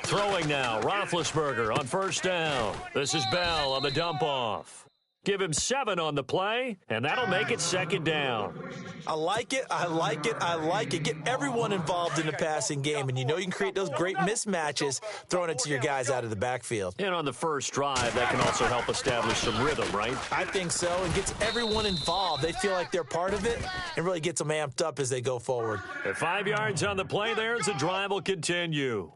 Throwing now, Roethlisberger on first down. This is Bell on the dump-off. Give him 7 on the play, and that'll make it second down. I like it, I like it, I like it. Get everyone involved in the passing game, and you know you can create those great mismatches throwing it to your guys out of the backfield. And on the first drive, that can also help establish some rhythm, right? I think so, and gets everyone involved. They feel like they're part of it, and really gets them amped up as they go forward. At 5 yards on the play there as the drive will continue.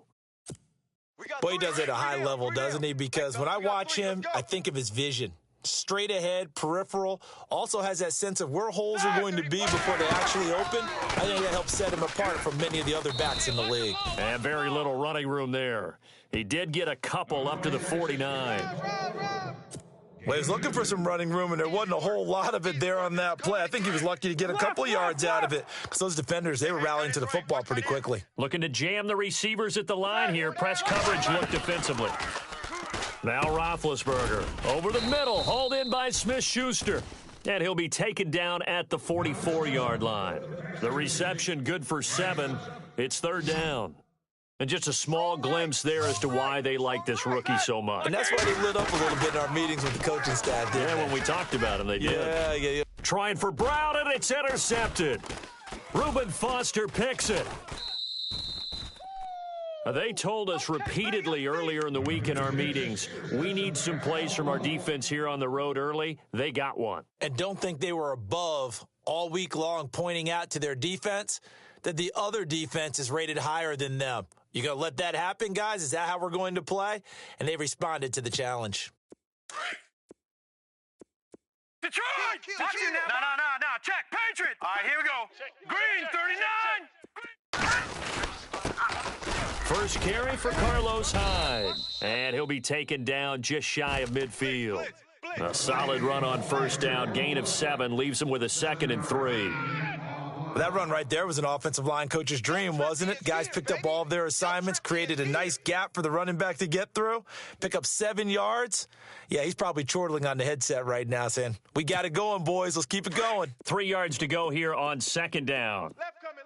Boy, he does it at a high level, doesn't he? Because when I watch him, I think of his vision. Straight ahead, peripheral, also has that sense of where holes are going to be before they actually open. I think that helps set him apart from many of the other backs in the league. And very little running room there. He did get a couple up to the 49. Well, he was looking for some running room, and there wasn't a whole lot of it there on that play. I think he was lucky to get a couple yards out of it because those defenders, they were rallying to the football pretty quickly. Looking to jam the receivers at the line here. Press coverage look defensively. Now Roethlisberger over the middle, hauled in by Smith-Schuster. And he'll be taken down at the 44-yard line. The reception good for 7. It's third down. And just a small glimpse there as to why they like this rookie so much. And that's why they lit up a little bit in our meetings with the coaching staff. Yeah, when we talked about him, they did. Yeah. Trying for Brown, and it's intercepted. Reuben Foster picks it. They told us repeatedly earlier in the week in our meetings, we need some plays from our defense here on the road early. They got one. And don't think they were above all week long pointing out to their defense that the other defense is rated higher than them. You going to let that happen, guys? Is that how we're going to play? And they responded to the challenge. Detroit! No. Check. Patriot! All right, here we go. Green, 39. First carry for Carlos Hyde. And he'll be taken down just shy of midfield. A solid run on first down. Gain of 7 leaves him with a 2nd and 3. That run right there was an offensive line coach's dream, wasn't it? Guys picked up all of their assignments, created a nice gap for the running back to get through, pick up 7 yards. Yeah, he's probably chortling on the headset right now saying, we got it going, boys. Let's keep it going. 3 yards to go here on second down. Left coming.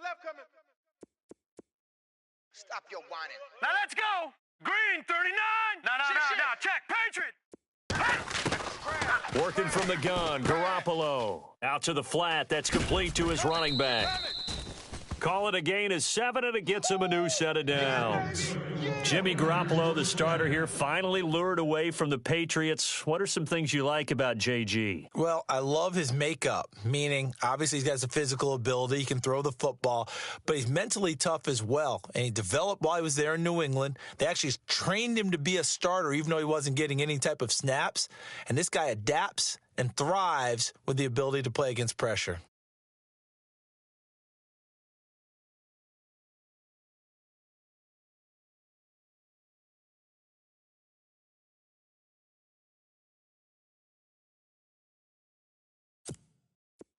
Stop your whining. Now let's go. Green, 39. No. Check. Patriot. Working from the gun, Garoppolo. Out to the flat, that's complete to his running back. Call it a gain of 7, and it gets him a new set of downs. Jimmy Garoppolo, the starter here, finally lured away from the Patriots. What are some things you like about JG? Well, I love his makeup, meaning obviously he's got some physical ability. He can throw the football, but he's mentally tough as well. And he developed while he was there in New England. They actually trained him to be a starter, even though he wasn't getting any type of snaps. And this guy adapts and thrives with the ability to play against pressure.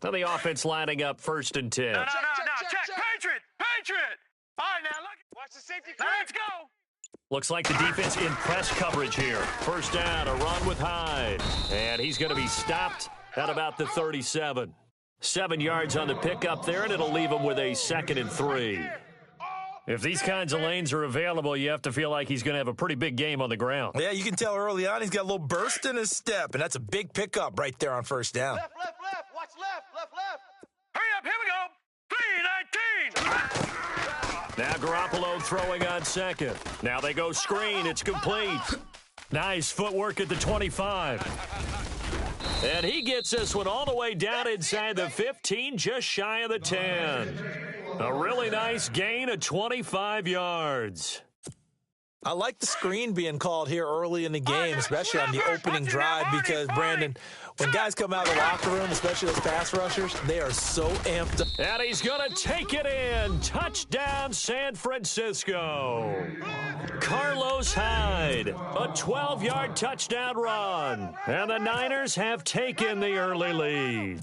Now the offense lining up 1st and 10. No. Check. Patriot. All right, now look. Watch the safety. Now let's go. Looks like the defense in press coverage here. First down, a run with Hyde. And he's going to be stopped at about the 37. 7 yards on the pickup there, and it'll leave him with a 2nd and 3. If these kinds of lanes are available, you have to feel like he's going to have a pretty big game on the ground. Yeah, you can tell early on he's got a little burst in his step, and that's a big pickup right there on first down. Left. Watch left. Hurry up, here we go. 3-19. Now Garoppolo throwing on 2nd. Now they go screen. It's complete. Nice footwork at the 25. And he gets this one all the way down inside the 15, just shy of the 10. A really nice gain of 25 yards. I like the screen being called here early in the game, especially on the opening drive, because, Brandon, when guys come out of the locker room, especially those pass rushers, they are so amped up. And he's going to take it in. Touchdown, San Francisco. Carlos Hyde, a 12-yard touchdown run. And the Niners have taken the early lead.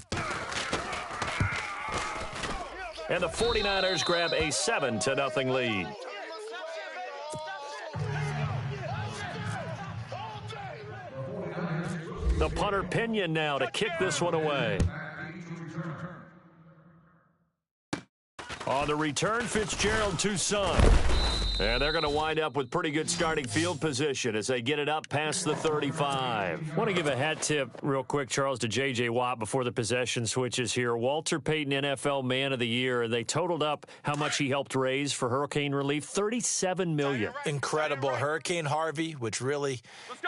And the 49ers grab a 7-0 lead. The punter Pinion now to kick this one away. On the return, Fitzgerald Toussaint. And they're going to wind up with pretty good starting field position as they get it up past the 35. Want to give a hat tip real quick, Charles, to J.J. Watt before the possession switches here. Walter Payton, NFL Man of the Year. They totaled up how much he helped raise for hurricane relief, $37 million. Incredible. Hurricane Harvey, which really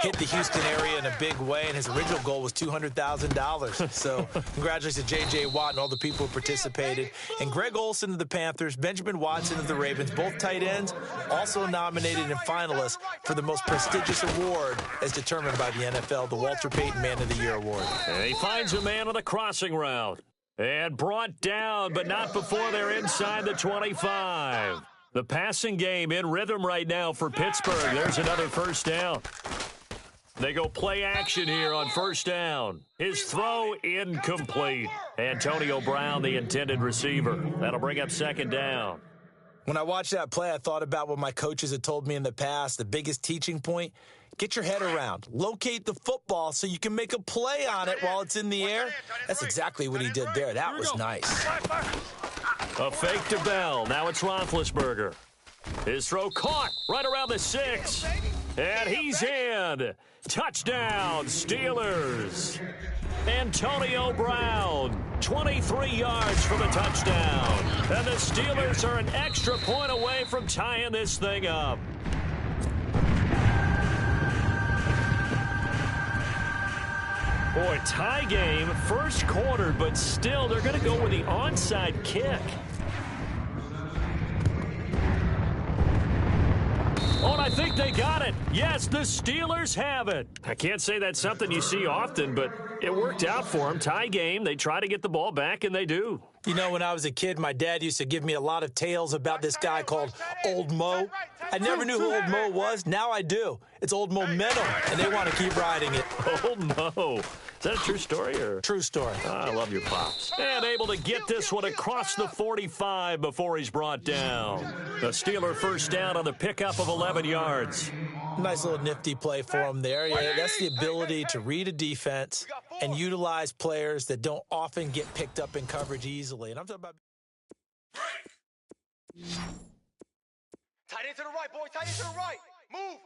hit the Houston area in a big way, and his original goal was $200,000. So congratulations to J.J. Watt and all the people who participated. And Greg Olsen of the Panthers, Benjamin Watson of the Ravens, both tight ends, also nominated and finalists for the most prestigious award as determined by the NFL, the Walter Payton Man of the Year Award. And he finds a man on the crossing route. And brought down, but not before they're inside the 25. The passing game in rhythm right now for Pittsburgh. There's another first down. They go play action here on first down. His throw incomplete. Antonio Brown, the intended receiver. That'll bring up second down. When I watched that play, I thought about what my coaches had told me in the past. The biggest teaching point, get your head around. Locate the football so you can make a play on it while it's in the air. That's exactly what he did there. That was nice. A fake to Bell. Now it's Roethlisberger. His throw caught right around the 6. And he's in. Touchdown, Steelers. Antonio Brown, 23 yards from a touchdown. And the Steelers are an extra point away from tying this thing up. Boy, tie game, first quarter, but still they're going to go with the onside kick. Oh, and I think they got it. Yes, the Steelers have it. I can't say that's something you see often, but it worked out for them. Tie game, they try to get the ball back, and they do. You know, when I was a kid, my dad used to give me a lot of tales about this guy called Old Mo. I never knew who Old Mo was. Now I do. It's Old Momentum, and they want to keep riding it. Old Mo. Is that a true story? Or? True story. I love your pops. And able to get this one across the 45 before he's brought down. The Steeler first down on the pickup of 11 yards. Nice little nifty play for him there. Yeah, that's the ability to read a defense and utilize players that don't often get picked up in coverage easily. And I'm talking about... Tight end to the right, boy. Tight end to the right. Move.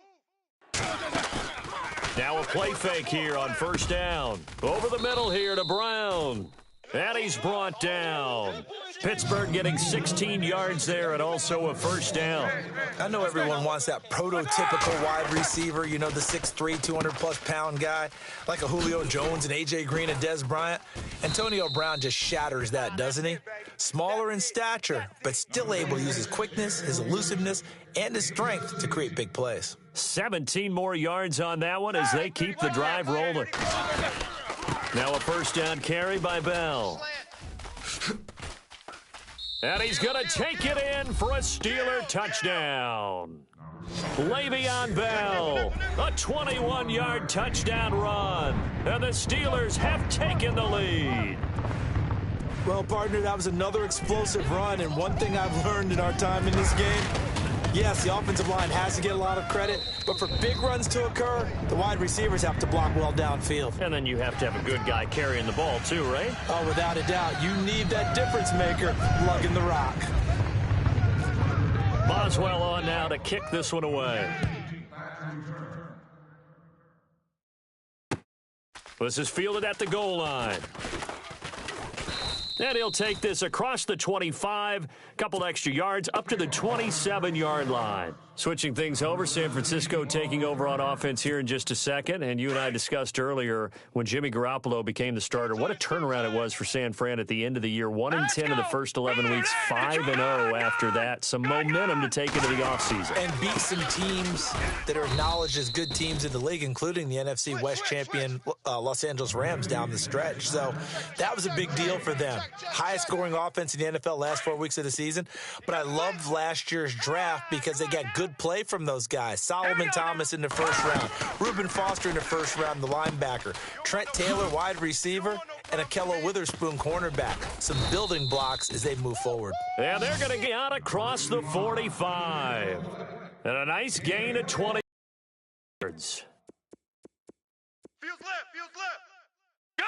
Now a play fake here on first down. Over the middle here to Brown. And he's brought down. Pittsburgh getting 16 yards there and also a first down. I know everyone wants that prototypical wide receiver, you know, the 6'3", 200-plus pound guy, like a Julio Jones and A.J. Green and Dez Bryant. Antonio Brown just shatters that, doesn't he? Smaller in stature, but still able to use his quickness, his elusiveness, and his strength to create big plays. 17 more yards on that one as they keep the drive rolling. Now a first down carry by Bell. And he's going to take it in for a Steeler touchdown. Le'Veon Bell, a 21-yard touchdown run. And the Steelers have taken the lead. Well, partner, that was another explosive run. And one thing I've learned in our time in this game, yes, the offensive line has to get a lot of credit, but for big runs to occur, the wide receivers have to block well downfield. And then you have to have a good guy carrying the ball too, right? Oh, without a doubt. You need that difference maker lugging the rock. Boswell on now to kick this one away. This is fielded at the goal line. And he'll take this across the 25, couple extra yards, up to the 27-yard line. Switching things over, San Francisco taking over on offense here in just a second. And you and I discussed earlier when Jimmy Garoppolo became the starter, what a turnaround it was for San Fran at the end of the year. 1-10 in the first 11 weeks, 5-0 after that. Some momentum to take into the offseason. And beat some teams that are acknowledged as good teams in the league, including the NFC West champion Los Angeles Rams down the stretch. So that was a big deal for them. Highest scoring offense in the NFL last 4 weeks of the season. But I loved last year's draft because they got good play from those guys. Solomon Thomas in the first round. Reuben Foster in the first round, the linebacker. Trent Taylor, wide receiver. And Akello Witherspoon, cornerback. Some building blocks as they move forward. And they're going to get out across the 45. And a nice gain of 20 yards. Feels left. Gun.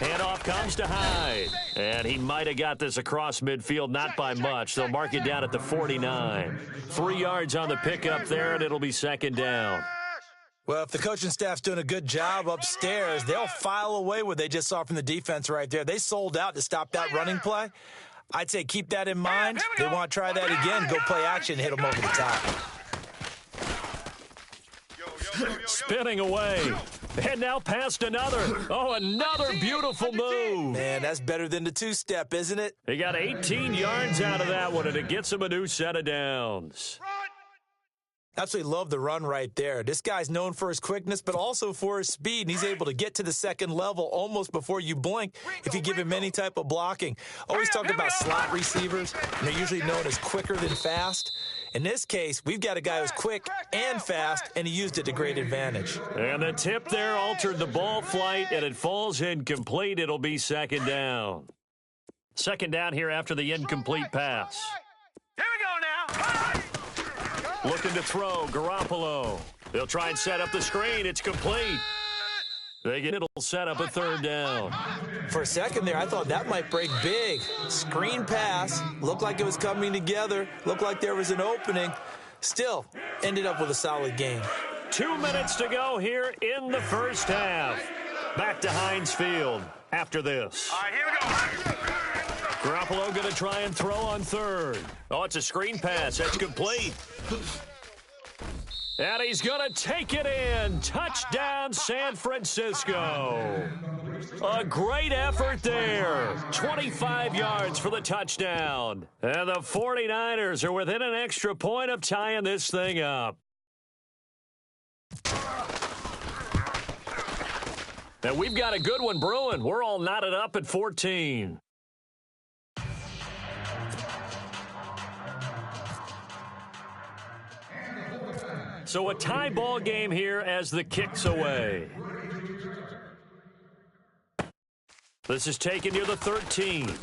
Handoff comes to Hyde. And he might have got this across midfield, not by much. They'll mark it down at the 49. 3 yards on the pickup there, and it'll be second down. Well, if the coaching staff's doing a good job upstairs, they'll file away what they just saw from the defense right there. They sold out to stop that running play. I'd say keep that in mind. They want to try that again, go play action, hit them over the top. Spinning away. And now past another. Oh, another beautiful move. Man, that's better than the two-step, isn't it? He got 18 yards out of that one, and it gets him a new set of downs. Absolutely love the run right there. This guy's known for his quickness, but also for his speed, and he's able to get to the second level almost before you blink if you give him any type of blocking. Always talk about slot receivers, and they're usually known as quicker than fast. In this case, we've got a guy who's quick and fast, and he used it to great advantage. And the tip there altered the ball flight, and it falls incomplete. It'll be second down. Second down here after the incomplete pass. Here we go now. Looking to throw, Garoppolo. They'll try and set up the screen. It's complete. It'll set up a third down. For a second there, I thought that might break big. Screen pass. Looked like it was coming together. Looked like there was an opening. Still, ended up with a solid game. 2 minutes to go here in the first half. Back to Heinz Field after this. All right, here we go. Garoppolo going to try and throw on third. Oh, it's a screen pass. That's complete. And he's going to take it in. Touchdown, San Francisco. A great effort there. 25 yards for the touchdown. And the 49ers are within an extra point of tying this thing up. And we've got a good one brewing. We're all knotted up at 14. So a tie ball game here as the kick's away. This is taken near the 13.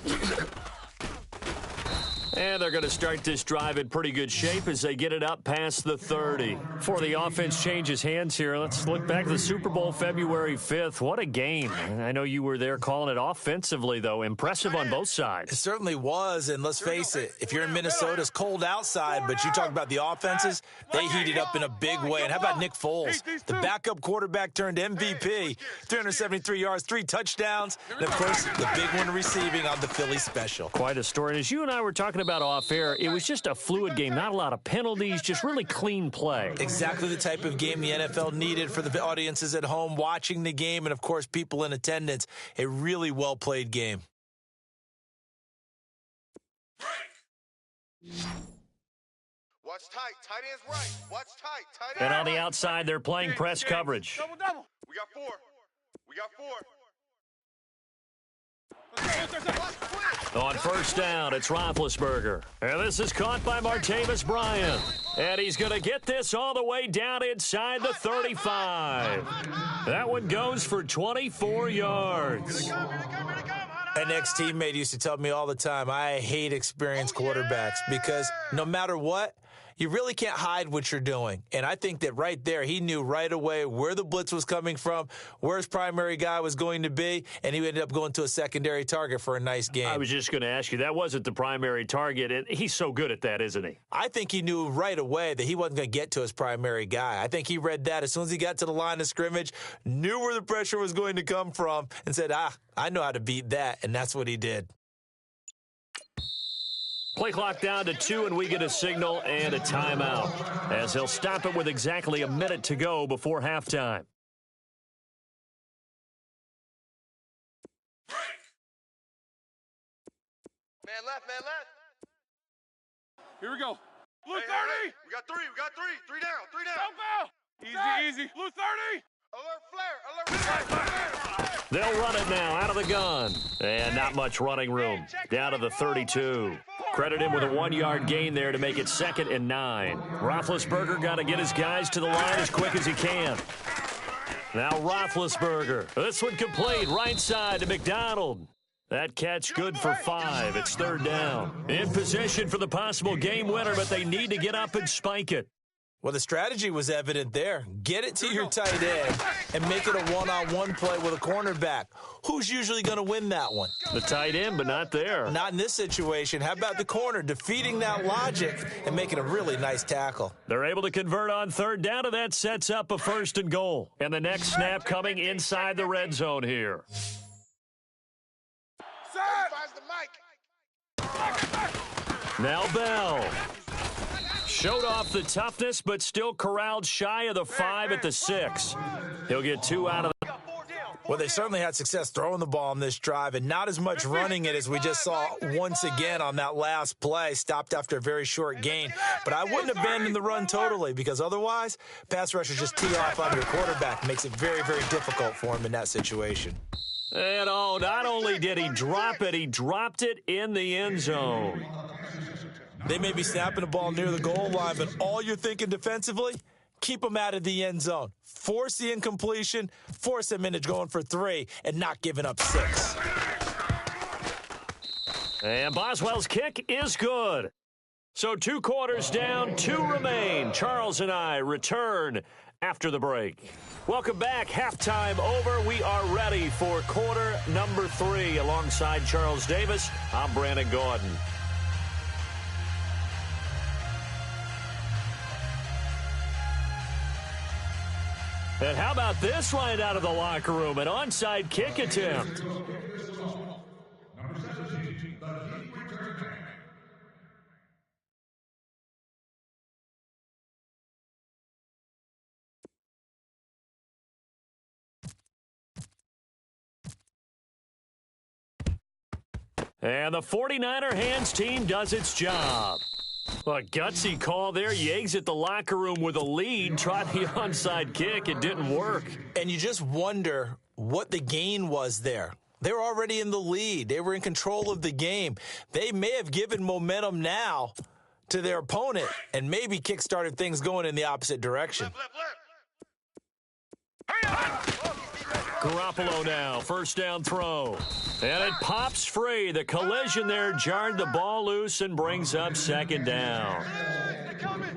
And they're going to start this drive in pretty good shape as they get it up past the 30. Before the offense changes hands here, let's look back at the Super Bowl February 5th. What a game. I know you were there calling it offensively, though. Impressive on both sides. It certainly was, and let's face it, if you're in Minnesota, it's cold outside, but you talk about the offenses, they heated up in a big way. And how about Nick Foles, the backup quarterback turned MVP, 373 yards, 3 touchdowns, and, of course, the big one receiving on the Philly special. Quite a story. And as you and I were talking about off air, it was just a fluid game, not a lot of penalties, just really clean play. Exactly the type of game the NFL needed for the audiences at home watching the game and, of course, people in attendance. A really well-played game. Watch tight. Tight ends right. Watch tight. Tight ends And on the outside, they're playing press coverage. Double, double. We got 4. We got 4. On first down, it's Roethlisberger. And this is caught by Martavis Bryant. And he's going to get this all the way down inside the 35. That one goes for 24 yards. An ex-teammate used to tell me all the time, I hate experienced quarterbacks because no matter what, you really can't hide what you're doing. And I think that right there, he knew right away where the blitz was coming from, where his primary guy was going to be, and he ended up going to a secondary target for a nice game. I was just going to ask you, that wasn't the primary target, and he's so good at that, isn't he? I think he knew right away that he wasn't going to get to his primary guy. I think he read that as soon as he got to the line of scrimmage, knew where the pressure was going to come from, and said, I know how to beat that, and that's what he did. Play clock down to 2, and we get a signal and a timeout, as he'll stop it with exactly a minute to go before halftime. Man left, man left. Here we go. Blue 30. Hey, we got 3. We got 3. 3 down. 3 down. Go, go. Easy. Blue 30. Alert flare. Alert flare. They'll run it now out of the gun. And not much running room. Down to the 32. Credit him with a 1-yard gain there to make it 2nd and 9. Roethlisberger got to get his guys to the line as quick as he can. Now Roethlisberger. This one complete. Right side to McDonald. That catch good for 5. It's 3rd down. In position for the possible game winner, but they need to get up and spike it. Well, the strategy was evident there. Get it to your tight end and make it a one-on-one play with a cornerback. Who's usually going to win that one? The tight end, but not there. Not in this situation. How about the corner defeating that logic and making a really nice tackle? They're able to convert on third down, and that sets up a 1st and goal. And the next snap coming inside the red zone here. Now Bell. Showed off the toughness, but still corralled shy of the 5 at the 6. He'll get 2 out of the... Well, they certainly had success throwing the ball on this drive and not as much running it as we just saw once again on that last play, stopped after a very short gain. But I wouldn't abandon the run totally because otherwise, pass rushers just tee off on your quarterback. Makes it very, very difficult for him in that situation. And oh, not only did he drop it, he dropped it in the end zone. They may be snapping the ball near the goal line, but all you're thinking defensively, keep them out of the end zone. Force the incompletion, force them into going for 3, and not giving up 6. And Boswell's kick is good. So 2 quarters down, 2 remain. Charles and I return after the break. Welcome back. Halftime over. We are ready for quarter number 3. Alongside Charles Davis, I'm Brandon Gordon. And how about this line out of the locker room? An onside kick attempt. And the 49er hands team does its job. A gutsy call there. Yags at the locker room with a lead. Tried the onside kick. It didn't work. And you just wonder what the gain was there. They were already in the lead. They were in control of the game. They may have given momentum now to their opponent and maybe kick-started things going in the opposite direction. Garoppolo now, 1st down throw. And it pops free. The collision there jarred the ball loose and brings up 2nd down.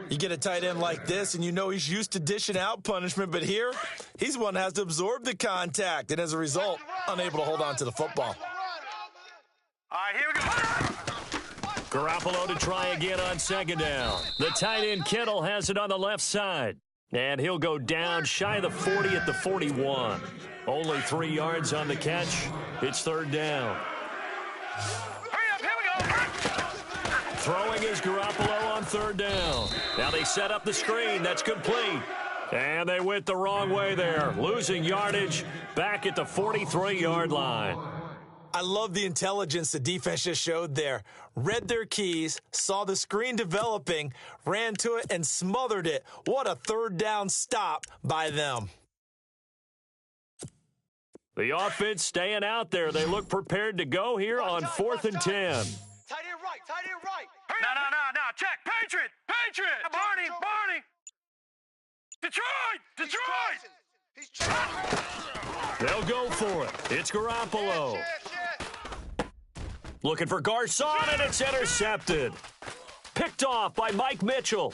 You get a tight end like this, and you know he's used to dishing out punishment, but here, he's one that has to absorb the contact, and as a result, unable to hold on to the football. All right, here we go. Garoppolo to try again on 2nd down. The tight end Kittle has it on the left side. And he'll go down shy of the 40 at the 41. Only 3 yards on the catch. It's 3rd down. Hurry up, here we go. Throwing is Garoppolo on 3rd down. Now they set up the screen. That's complete. And they went the wrong way there. Losing yardage back at the 43-yard line. I love the intelligence the defense just showed there. Read their keys, saw the screen developing, ran to it, and smothered it. What a 3rd down stop by them. The offense staying out there. They look prepared to go here on 4th and 10. Tight end right, tight end right. No. Check. Patriot. Barney. Detroit. They'll go for it. It's Garoppolo. Looking for Garcon, and it's intercepted. Picked off by Mike Mitchell.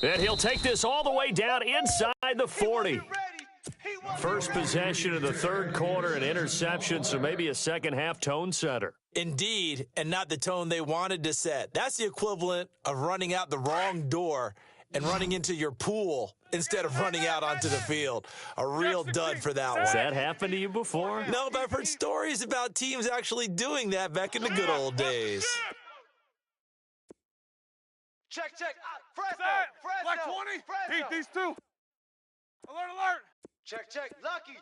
And he'll take this all the way down inside the 40. First possession of the 3rd quarter, an interception, so maybe a second-half tone setter. Indeed, and not the tone they wanted to set. That's the equivalent of running out the wrong door and running into your pool instead of running out onto the field. A real dud for that one. Has that happened to you before? No, but I've heard stories about teams actually doing that back in the good old days. Check. Fresno. Black 20. Heat, these 2. Alert. Check. Lucky.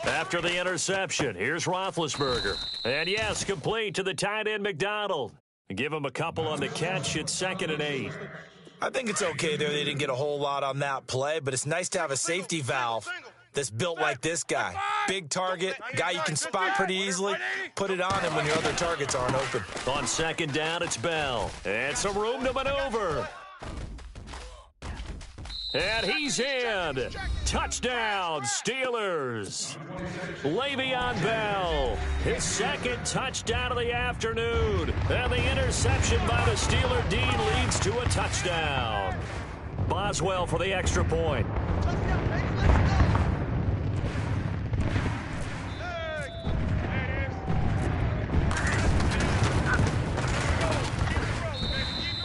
After the interception, here's Roethlisberger. And yes, complete to the tight end McDonald. Give him a couple on the catch. It's 2nd and 8. I think it's okay there. They didn't get a whole lot on that play, but it's nice to have a safety valve that's built like this guy. Big target, guy you can spot pretty easily. Put it on him when your other targets aren't open. On 2nd down, it's Bell. And some room to maneuver. And he's in. Touchdown, Steelers. Le'Veon Bell, his second touchdown of the afternoon. And the interception by the Steeler D leads to a touchdown. Boswell for the extra point.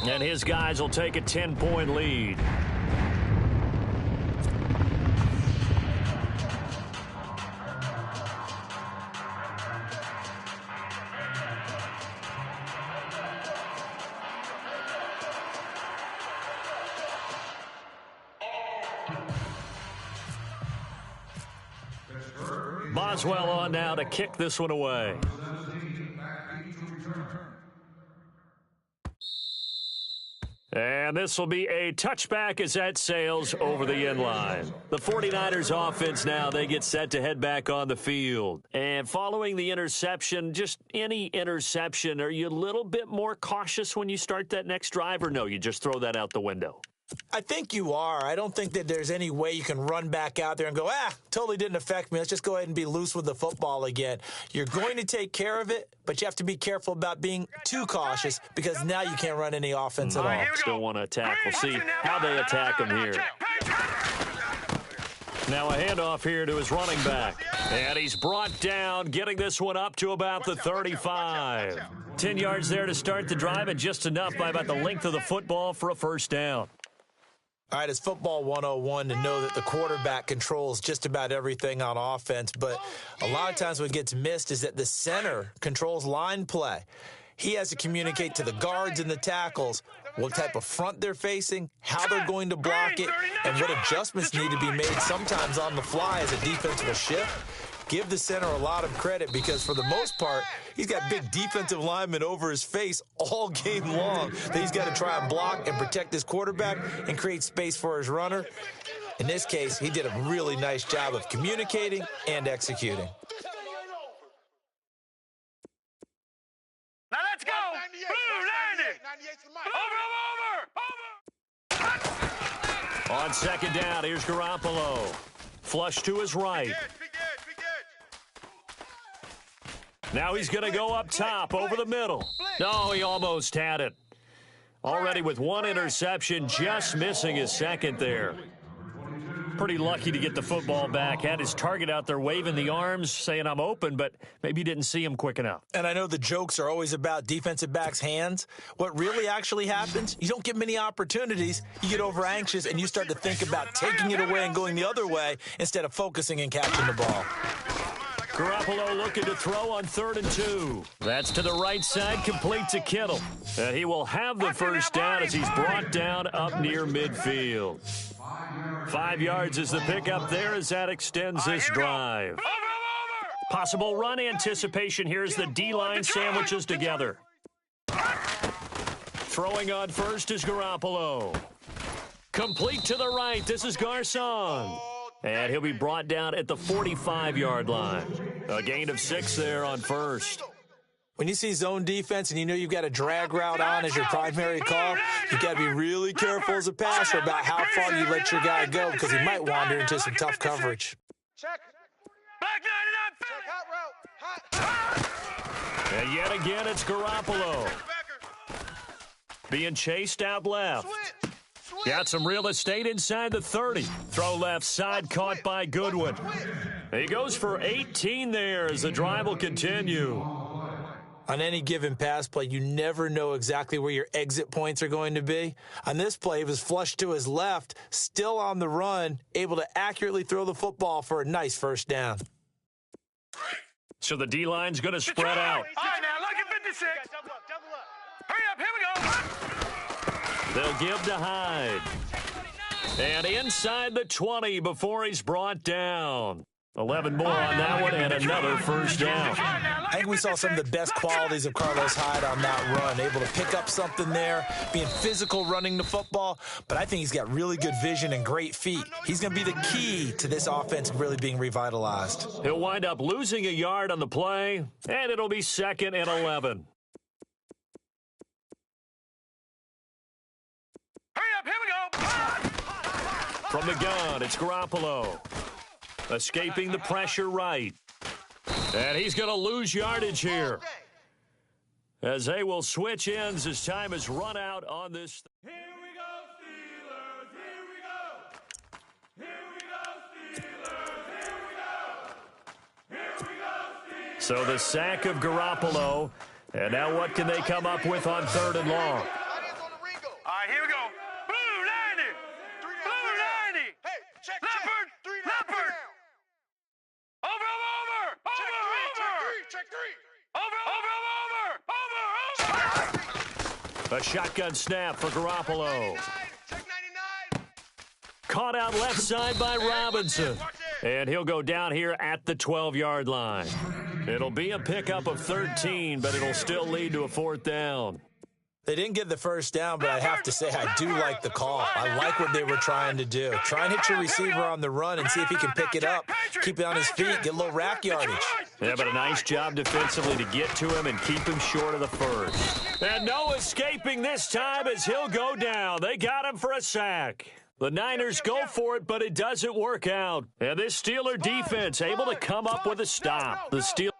And his guys will take a 10-point lead. Boswell on now to kick this one away. And this will be a touchback as that sails over the end line. The 49ers offense now, they get set to head back on the field. And following the interception, just any interception, are you a little bit more cautious when you start that next drive, or no, you just throw that out the window? I think you are. I don't think that there's any way you can run back out there and go, totally didn't affect me. Let's just go ahead and be loose with the football again. You're going to take care of it, but you have to be careful about being too cautious because now you can't run any offense at all. Still want to attack. We'll see how they attack him here. Now a handoff here to his running back. And he's brought down, getting this one up to about the 35. 10 yards there to start the drive, and just enough by about the length of the football for a first down. All right, it's football 101 to know that the quarterback controls just about everything on offense, but a lot of times what gets missed is that the center controls line play. He has to communicate to the guards and the tackles what type of front they're facing, how they're going to block it, and what adjustments need to be made sometimes on the fly as a defense will shift. Give the center a lot of credit because, for the most part, he's got big defensive linemen over his face all game long that he's got to try and block and protect his quarterback and create space for his runner. In this case, he did a really nice job of communicating and executing. Now let's go! Blue, landing! Over! On second down, here's Garoppolo. Flush to his right. Now he's going to go up top, over the middle. No, he almost had it. Already with one interception, just missing his second there. Pretty lucky to get the football back. Had his target out there waving the arms, saying, I'm open, but maybe didn't see him quick enough. And I know the jokes are always about defensive backs' hands. What really actually happens, you don't get many opportunities. You get over anxious, and you start to think about taking it away and going the other way instead of focusing and catching the ball. Garoppolo looking to throw on 3rd and 2. That's to the right side, complete to Kittle. And he will have the first down as he's brought down up near midfield. 5 yards is the pickup there as that extends this drive. Possible run anticipation here as the D-line sandwiches together. Throwing on first is Garoppolo. Complete to the right. This is Garcon. And he'll be brought down at the 45-yard line. A gain of 6 there on first. When you see zone defense and you know you've got a drag route on as your primary call, you've got to be really careful as a passer about how far you let your guy go because he might wander into some tough coverage. Check. Back 99. And yet again, it's Garoppolo. Being chased out left. Got some real estate inside the 30. Throw left side, caught by Goodwin. He goes for 18 there as the drive will continue. On any given pass play, you never know exactly where your exit points are going to be. On this play, he was flushed to his left, still on the run, able to accurately throw the football for a nice first down. So the D-line's going to spread out. All right, now, look at 56. Double up. Hurry up, here we go. They'll give to Hyde. And inside the 20 before he's brought down. 11 more on that one and another first down. I think we saw some of the best qualities of Carlos Hyde on that run, able to pick up something there, being physical running the football, but I think he's got really good vision and great feet. He's going to be the key to this offense really being revitalized. He'll wind up losing a yard on the play, and it'll be 2nd and 11. Hurry up, here we go. From the gun, it's Garoppolo. Escaping the pressure right. And he's going to lose yardage here. As they will switch ends as time has run out on this. Here we go, Steelers. Here we go. Here we go, Steelers. Here we go. Here we go, Steelers. So the sack of Garoppolo. And now what can they come up with on 3rd and long? All right, here we go. Blue 90. Blue 90. Hey, check, Leopard. Leopard. Over. Check three. Over. A shotgun snap for Garoppolo. Check 99. Caught out left side by Robinson. And he'll go down here at the 12-yard line. It'll be a pickup of 13, but it'll still lead to a 4th down. They didn't get the first down, but I have to say I do like the call. I like what they were trying to do. Try and hit your receiver on the run and see if he can pick it up, keep it on his feet, get a little rack yardage. Yeah, but a nice job defensively to get to him and keep him short of the first. And no escaping this time as he'll go down. They got him for a sack. The Niners go for it, but it doesn't work out. And this Steeler defense able to come up with a stop. The Steelers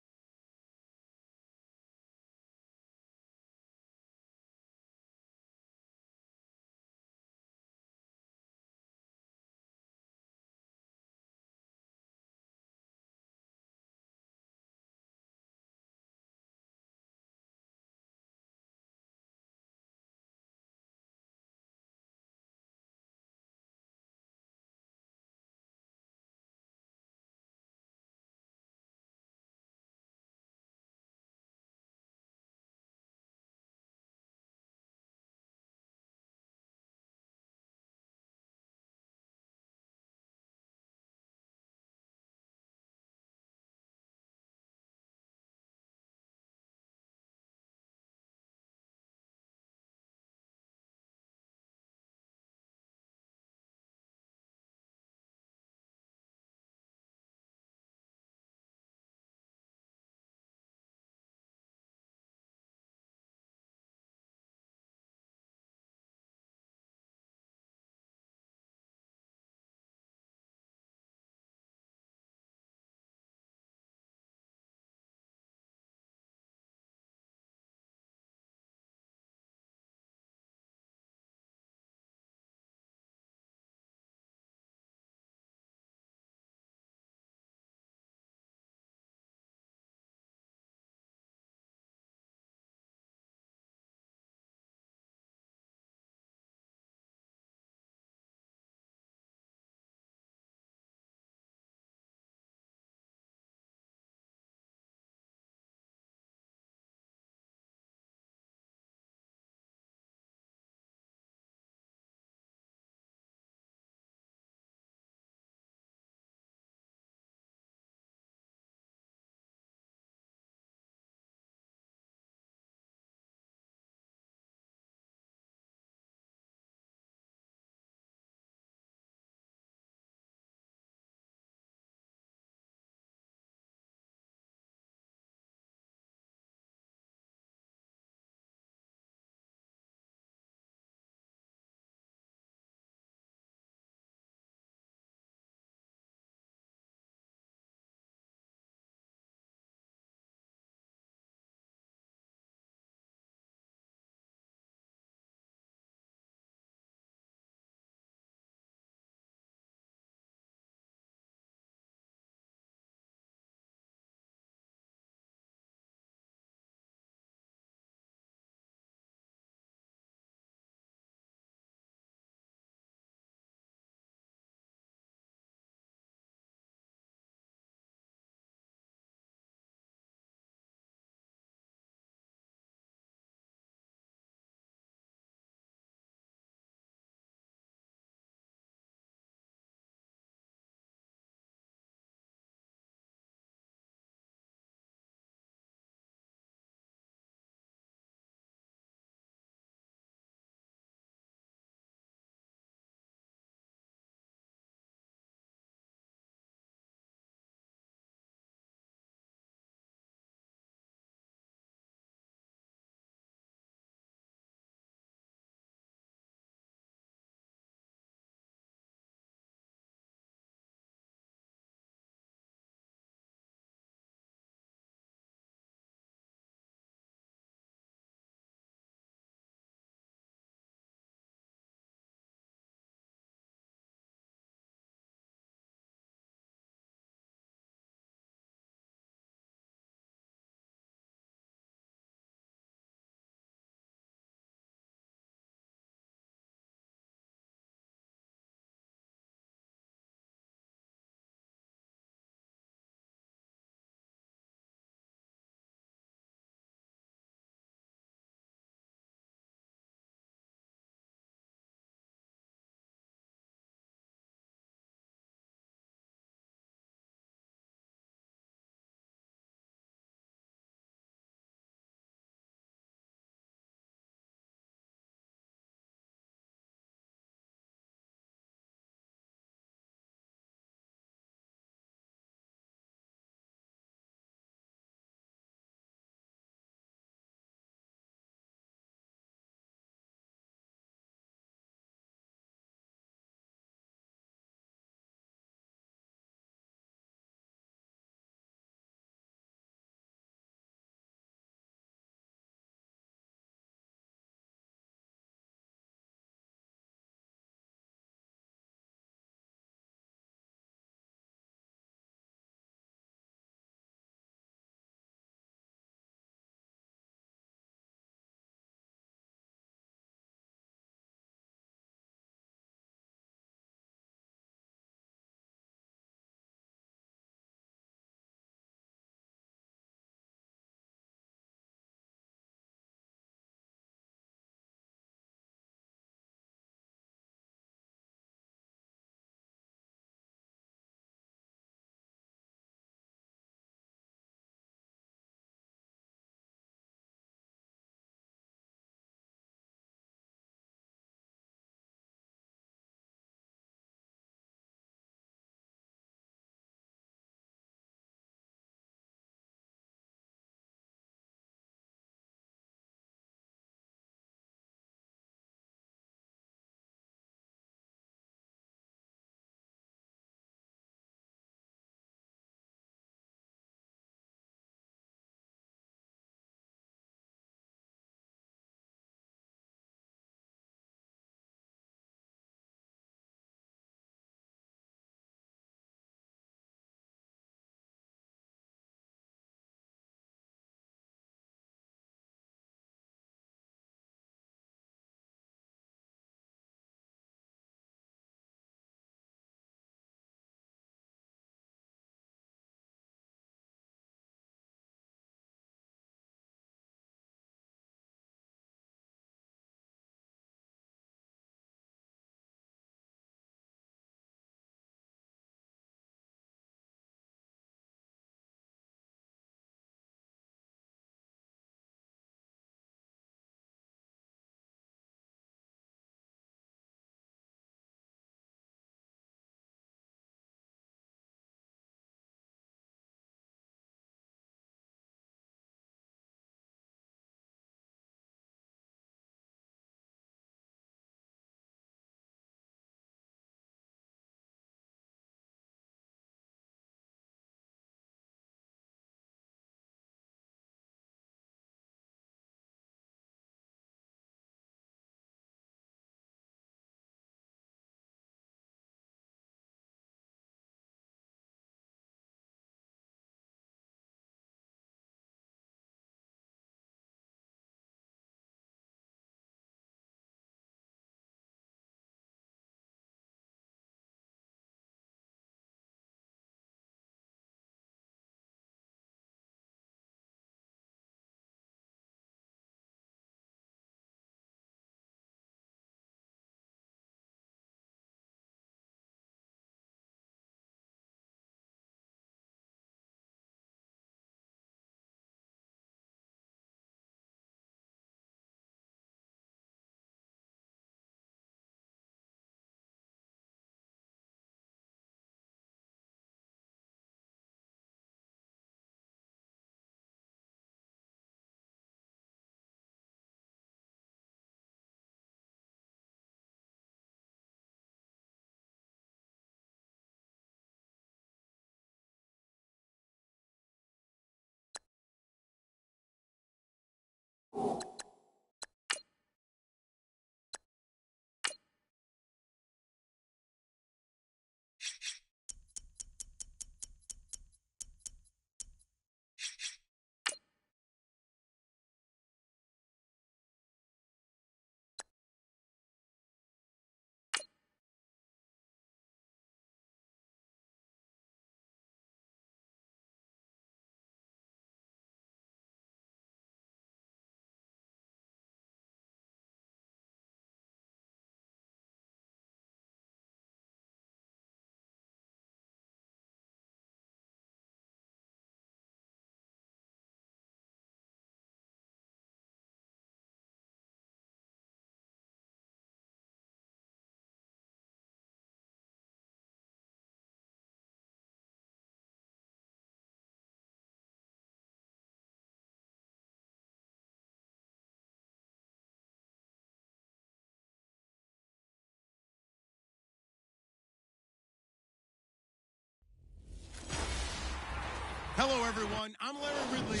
Hello, everyone. I'm Larry Ridley.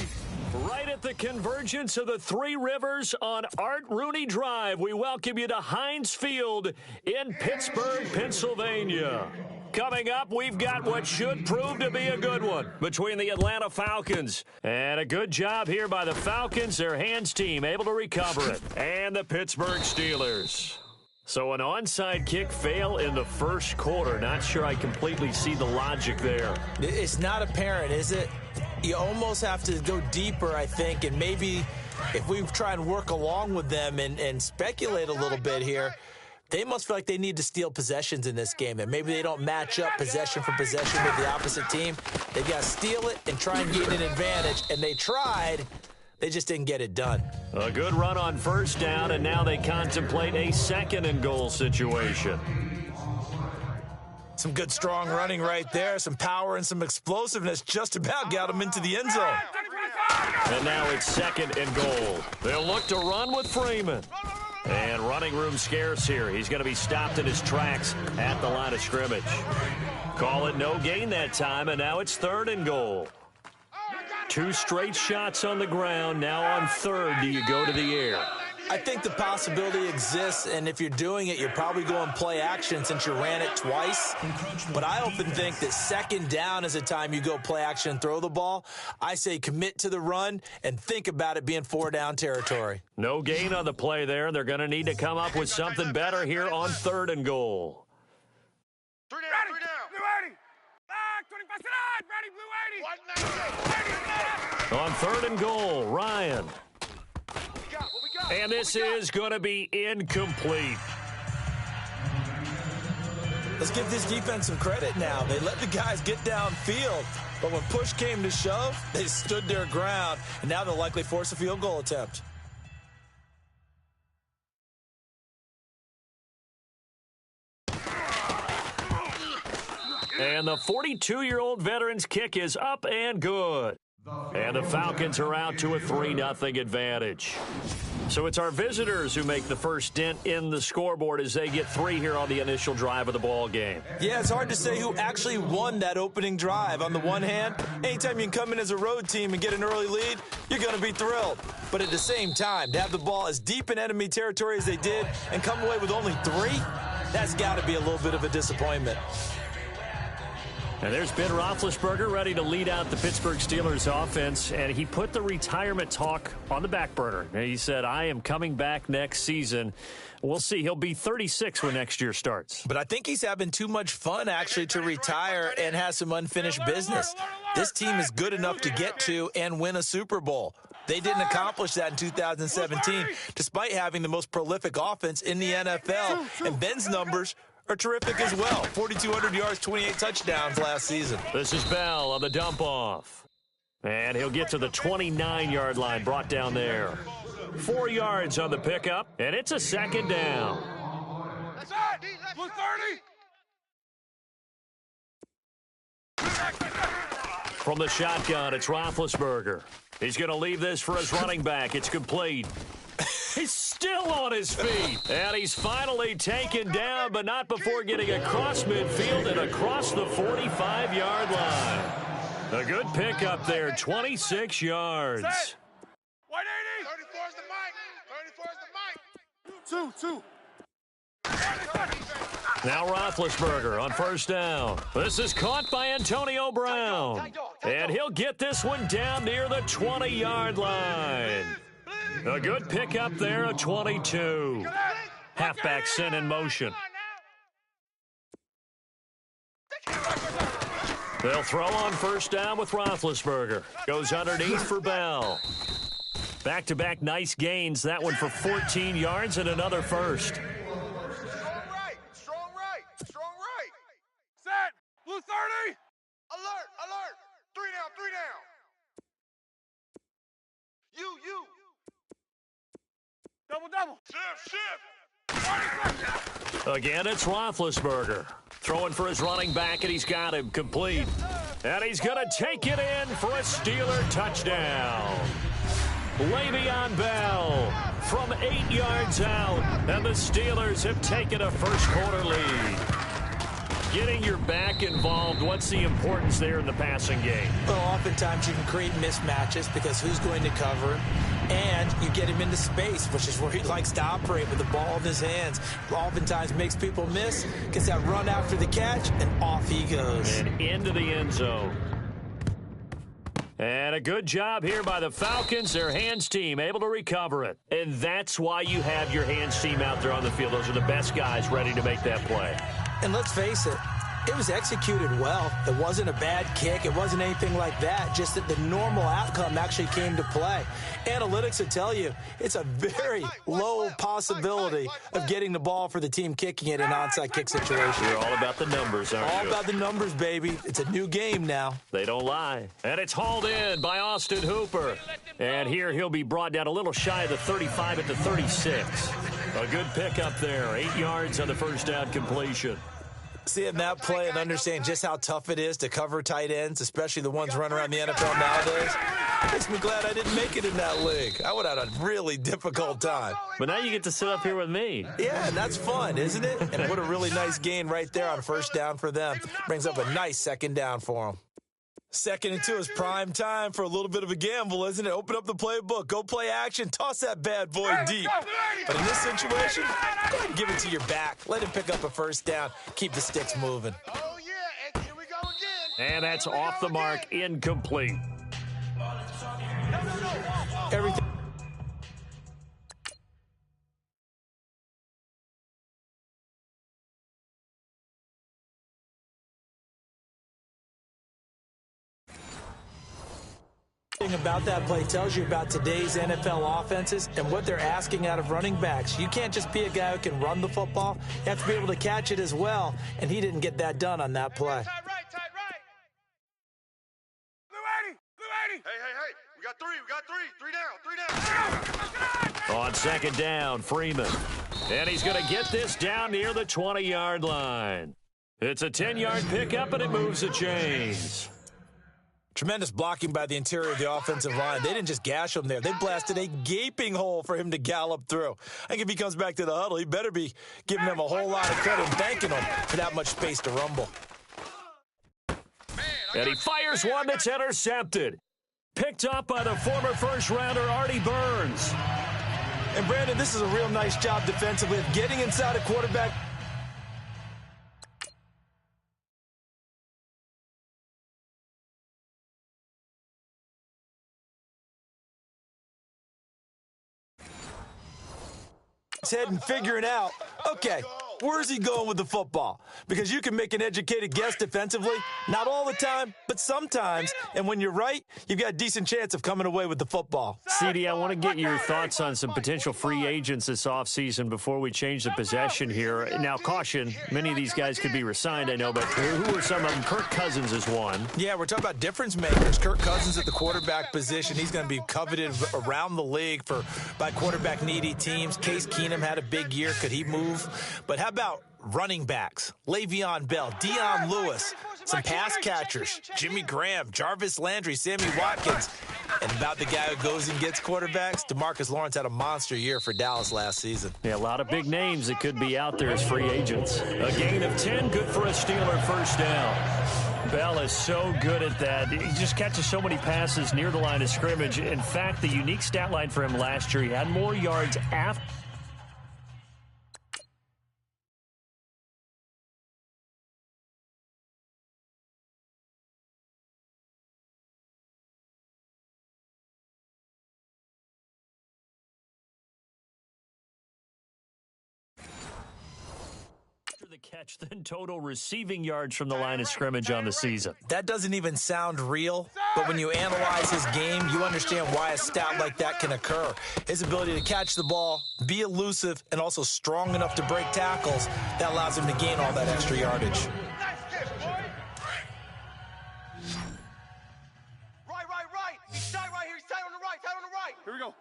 Right at the convergence of the Three Rivers on Art Rooney Drive, we welcome you to Heinz Field in Pittsburgh, Pennsylvania. Coming up, we've got what should prove to be a good one between the Atlanta Falcons. And a good job here by the Falcons, their hands team able to recover it, and the Pittsburgh Steelers. So an onside kick fail in the first quarter. Not sure I completely see the logic there. It's not apparent, is it? You almost have to go deeper, I think, and maybe if we try and work along with them and speculate a little bit here, they must feel like they need to steal possessions in this game, and maybe they don't match up possession for possession with the opposite team. They've got to steal it and try and gain an advantage, and they tried. They just didn't get it done. A good run on first down, and now they contemplate a second and goal situation. Some good, strong running right there. Some power and some explosiveness just about got them into the end zone. And now it's second and goal. They'll look to run with Freeman. And running room scarce here. He's going to be stopped in his tracks at the line of scrimmage. Call it no gain that time, and now it's third and goal. Two straight shots on the ground. Now on third, do you go to the air? I think the possibility exists, and if you're doing it, you're probably going play action since you ran it twice. But I often think that second down is a time you go play action and throw the ball. I say commit to the run and think about it being 4-down territory. No gain on the play there. They're going to need to come up with something better here on third and goal. Three down, three down. Blue 80. Back, 25 ready, Blue 80. 190. On third and goal, Ryan. What we got? And this is going to be incomplete. Let's give this defense some credit now. They let the guys get downfield, but when push came to shove, they stood their ground, and now they'll likely force a field goal attempt. And the 42-year-old veteran's kick is up and good. And the Falcons are out to a 3-0 advantage. So it's our visitors who make the first dent in the scoreboard as they get 3 here on the initial drive of the ball game. Yeah, it's hard to say who actually won that opening drive. On the one hand, anytime you can come in as a road team and get an early lead, you're going to be thrilled. But at the same time, to have the ball as deep in enemy territory as they did and come away with only 3, that's got to be a little bit of a disappointment. And there's Ben Roethlisberger ready to lead out the Pittsburgh Steelers offense, and he put the retirement talk on the back burner. He said, I am coming back next season. We'll see. He'll be 36 when next year starts. But I think he's having too much fun, actually, to retire and has some unfinished business. This team is good enough to get to and win a Super Bowl. They didn't accomplish that in 2017, despite having the most prolific offense in the NFL. And Ben's numbers are terrific as well. 4,200 yards, 28 touchdowns last season. This is Bell on the dump off. And he'll get to the 29-yard line, brought down there. 4 yards on the pickup, and it's a second down. That's it. Blue 30. From the shotgun, it's Roethlisberger. He's going to leave this for his running back. It's complete. He's still on his feet. And he's finally taken down, but not before getting across midfield and across the 45-yard line. A good pickup there, 26 yards. Set. 180. 34 is the mic. 34 is the mic. 2. Now Roethlisberger on first down. This is caught by Antonio Brown. And he'll get this one down near the 20-yard line. A good pickup there, a 22. Halfback sent in motion. They'll throw on first down with Roethlisberger. Goes underneath for Bell. Back-to-back nice gains. That one for 14 yards and another first. Strong right. Strong right. Strong right. Set. Blue 30. Alert. Alert. 3 down. 3 down. You. Double. Shift. Again, it's Roethlisberger. Throwing for his running back, and he's got him complete. And he's going to take it in for a Steeler touchdown. Le'Veon Bell from 8 yards out, and the Steelers have taken a first-quarter lead. Getting your back involved, what's the importance there in the passing game? Well, oftentimes you can create mismatches because who's going to cover him, and you get him into space, which is where he likes to operate with the ball in his hands. Oftentimes makes people miss, gets that run after the catch, and off he goes. And into the end zone. And a good job here by the Falcons, their hands team, able to recover it. And that's why you have your hands team out there on the field. Those are the best guys ready to make that play. And let's face it, it was executed well. It wasn't a bad kick. It wasn't anything like that. Just that the normal outcome actually came to play. Analytics will tell you it's a very low possibility of getting the ball for the team kicking it in an onside kick situation. You're all about the numbers, aren't you? All about the numbers, baby. It's a new game now. They don't lie. And it's hauled in by Austin Hooper. And here he'll be brought down a little shy of the 35 at the 36. A good pickup there. 8 yards on the first down completion. Seeing that play and understanding just how tough it is to cover tight ends, especially the ones running around the NFL nowadays, makes me glad I didn't make it in that league. I would have had a really difficult time. But now you get to sit up here with me. Yeah, and that's fun, isn't it? And what a really nice gain right there on first down for them. Brings up a nice second down for them. 2nd and 2 is prime time for a little bit of a gamble, isn't it? Open up the playbook, go play action, toss that bad boy deep. But in this situation, go ahead and give it to your back. Let him pick up a first down. Keep the sticks moving. Oh, yeah, and here we go again. And that's off the mark, incomplete. Everything. About that play tells you about today's NFL offenses and what they're asking out of running backs. You can't just be a guy who can run the football. You have to be able to catch it as well, and he didn't get that done on that play. Tight right, tight right. Blue 80, Blue 80. Hey, we got three. 3 down. On second down, Freeman. And he's going to get this down near the 20-yard line. It's a 10-yard pickup, and it moves the chains. Tremendous blocking by the interior of the offensive line. They didn't just gash him there. They blasted a gaping hole for him to gallop through. I think if he comes back to the huddle, he better be giving them a whole lot of credit and thanking them for that much space to rumble. And he fires one that's intercepted. Picked up by the former first-rounder Artie Burns. And, Brandon, this is a real nice job defensively of getting inside a quarterback. Head and figuring out, okay, where's he going with the football? Because you can make an educated guess defensively, not all the time, but sometimes. And when you're right, you've got a decent chance of coming away with the football. CD, I want to get your thoughts on some potential free agents this offseason before we change the possession here. Now, caution, many of these guys could be resigned, I know, but who are some of them? Kirk Cousins is one. Yeah, we're talking about difference makers. Kirk Cousins at the quarterback position. He's going to be coveted around the league by quarterback needy teams. Case Keenum had a big year. Could he move? But how about running backs? Le'Veon Bell, Dion Lewis, some pass catchers, Jimmy Graham, Jarvis Landry, Sammy Watkins. And about the guy who goes and gets quarterbacks, DeMarcus Lawrence had a monster year for Dallas last season. Yeah, a lot of big names that could be out there as free agents. A gain of 10, good for a Steeler first down. Bell is so good at that. He just catches so many passes near the line of scrimmage. In fact, the unique stat line for him last year, he had more yards after the catch than total receiving yards from the line of scrimmage on the season. That doesn't even sound real, but when you analyze his game, you understand why a stat like that can occur. His ability to catch the ball, be elusive, and also strong enough to break tackles, that allows him to gain all that extra yardage. Nice catch, boy. Right. He's tight right here. He's tight on the right. Here we go.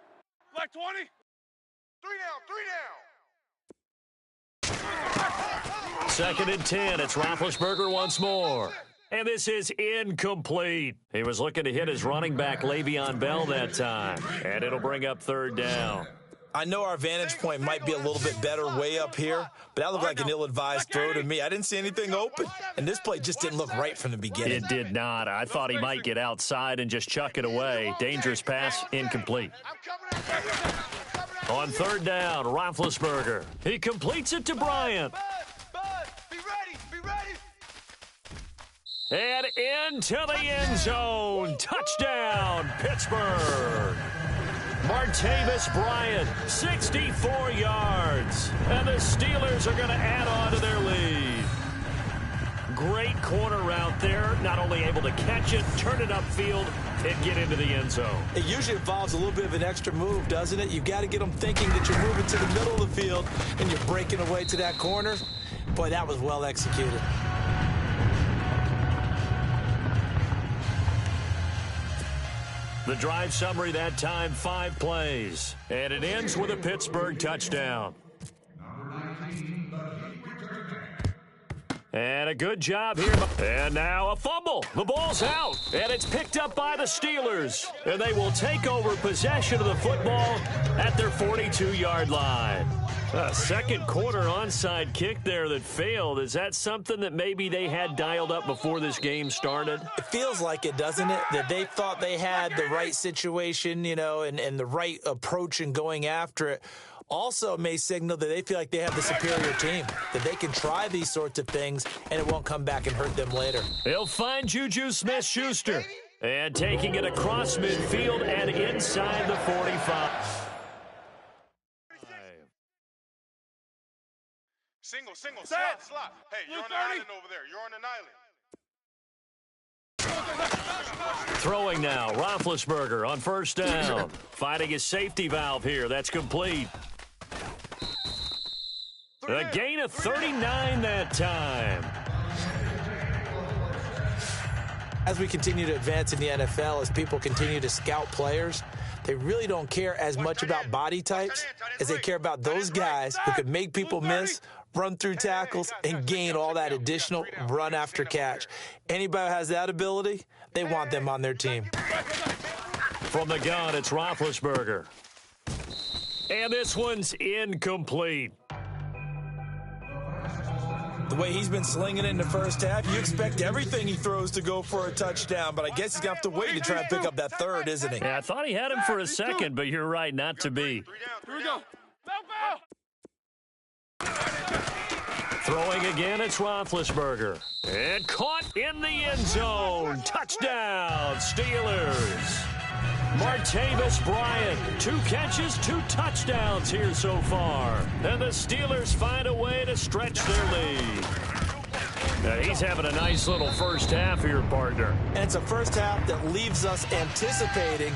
Black 20. 3 down. 2nd and 10. It's Roethlisberger once more. And this is incomplete. He was looking to hit his running back, Le'Veon Bell, that time. And it'll bring up 3rd down. I know our vantage point might be a little bit better way up here, but that looked like an ill-advised throw to me. I didn't see anything open, and this play just didn't look right from the beginning. It did not. I thought he might get outside and just chuck it away. Dangerous pass, incomplete. On third down, Roethlisberger. He completes it to Bryant. Be ready, be ready. And into the end zone. Touchdown, Pittsburgh. Martavis Bryant, 64 yards. And the Steelers are going to add on to their lead. Great corner route there. Not only able to catch it, turn it upfield, and get into the end zone. It usually involves a little bit of an extra move, doesn't it? You've got to get them thinking that you're moving to the middle of the field and you're breaking away to that corner. Boy, that was well executed. The drive summary that time, 5 plays. And it ends with a Pittsburgh touchdown. And a good job here. And now a fumble. The ball's out. And it's picked up by the Steelers. And they will take over possession of the football at their 42-yard line. A second quarter onside kick there that failed. Is that something that maybe they had dialed up before this game started? It feels like it, doesn't it? That they thought they had the right situation, you know, and the right approach in going after it. Also may signal that they feel like they have the superior team, that they can try these sorts of things and it won't come back and hurt them later. He'll find Juju Smith-Schuster. And taking it across midfield and inside the 45. Single, slot. Hey, you're on an island over there. You're on an island. Throwing now, Roethlisberger on first down. Finding his safety valve here. That's complete. A gain of 39 that time. As we continue to advance in the NFL, as people continue to scout players, they really don't care as much about body types as they care about those guys who can make people miss, run through tackles, and gain all that additional run after catch. Anybody who has that ability, they want them on their team. From the gun, it's Roethlisberger. And this one's incomplete. The way he's been slinging it in the first half, you expect everything he throws to go for a touchdown, but I guess he's going to have to wait to try and pick up that third, isn't he? Yeah, I thought he had him for a second, but you're right, not to be. Here we go. Throwing again, it's Roethlisberger. And caught in the end zone. Touchdown, Steelers. Martavis Bryant, 2 catches, 2 touchdowns here so far. And the Steelers find a way to stretch their lead. Now, he's having a nice little first half here, partner. And it's a first half that leaves us anticipating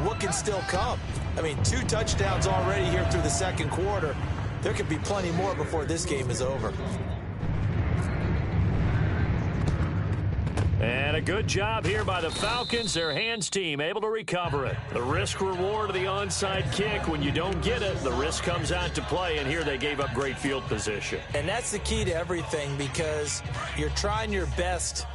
what can still come. I mean, 2 touchdowns already here through the second quarter. There could be plenty more before this game is over. And a good job here by the Falcons. Their hands team able to recover it. The risk reward of the onside kick. When you don't get it, the risk comes out to play. And here they gave up great field position. And that's the key to everything, because you're trying your best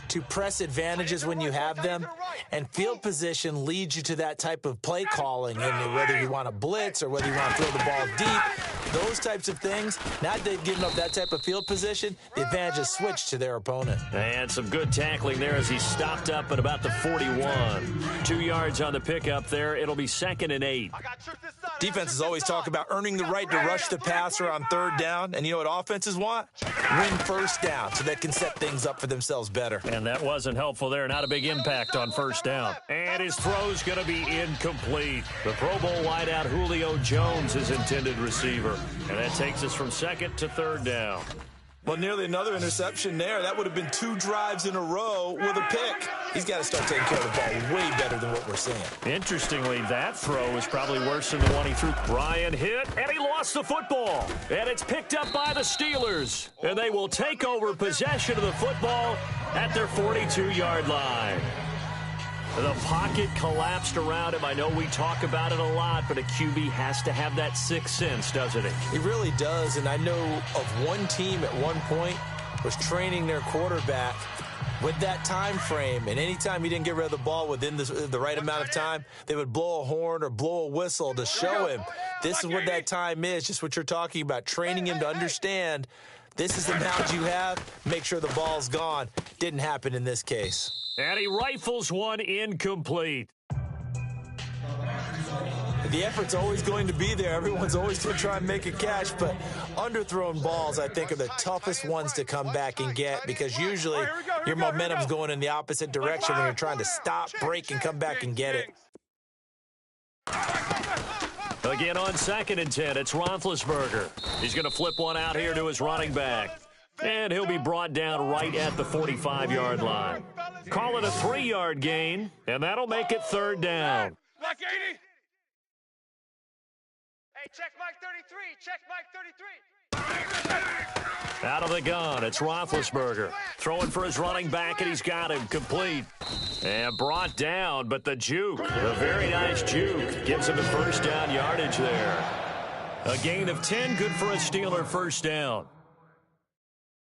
to press advantages when you have them, and field position leads you to that type of play calling, and whether you want to blitz or whether you want to throw the ball deep, those types of things. Now they've given up that type of field position, the advantage is switched to their opponent. And some good tackling there as he stopped up at about the 41. 2 yards on the pickup there. It'll be 2nd and 8. Defenses always talk about earning the right to rush the passer on third down, and you know what offenses want? Win first down so they can set things up for themselves better. And that wasn't helpful there. Not a big impact on first down. And his throw's going to be incomplete. The Pro Bowl wideout Julio Jones is intended receiver. And that takes us from 2nd to 3rd down. Well, nearly another interception there. That would have been 2 drives in a row with a pick. He's got to start taking care of the ball way better than what we're seeing. Interestingly, that throw is probably worse than the one he threw. Brian hit, and he lost the football. And it's picked up by the Steelers. And they will take over possession of the football at their 42-yard line. The pocket collapsed around him. I know we talk about it a lot, but a QB has to have that sixth sense, doesn't it? He really does, and I know of one team at one point was training their quarterback With that time frame, and anytime he didn't get rid of the ball within the right amount of time, they would blow a horn or blow a whistle to show him this is what that time is, just what you're talking about, training him to understand this is the amount you have, make sure the ball's gone. Didn't happen in this case. And he rifles one incomplete. The effort's always going to be there. Everyone's always going to try and make a catch, but underthrown balls, I think, are the toughest ones to come back and get because usually your momentum's going in the opposite direction when you're trying to stop, break, and come back and get it. Again on 2nd and 10, it's Roethlisberger. He's going to flip one out here to his running back. And he'll be brought down right at the 45-yard line. Call it a 3-yard gain, and that'll make it 3rd down. Black 80. Hey, check Mike 33. Check Mike 33. Out of the gun, it's Roethlisberger. Throwing for his running back, and he's got him complete. And brought down, but the juke, a very nice juke, gives him the 1st down yardage there. A gain of 10, good for a Steeler 1st down.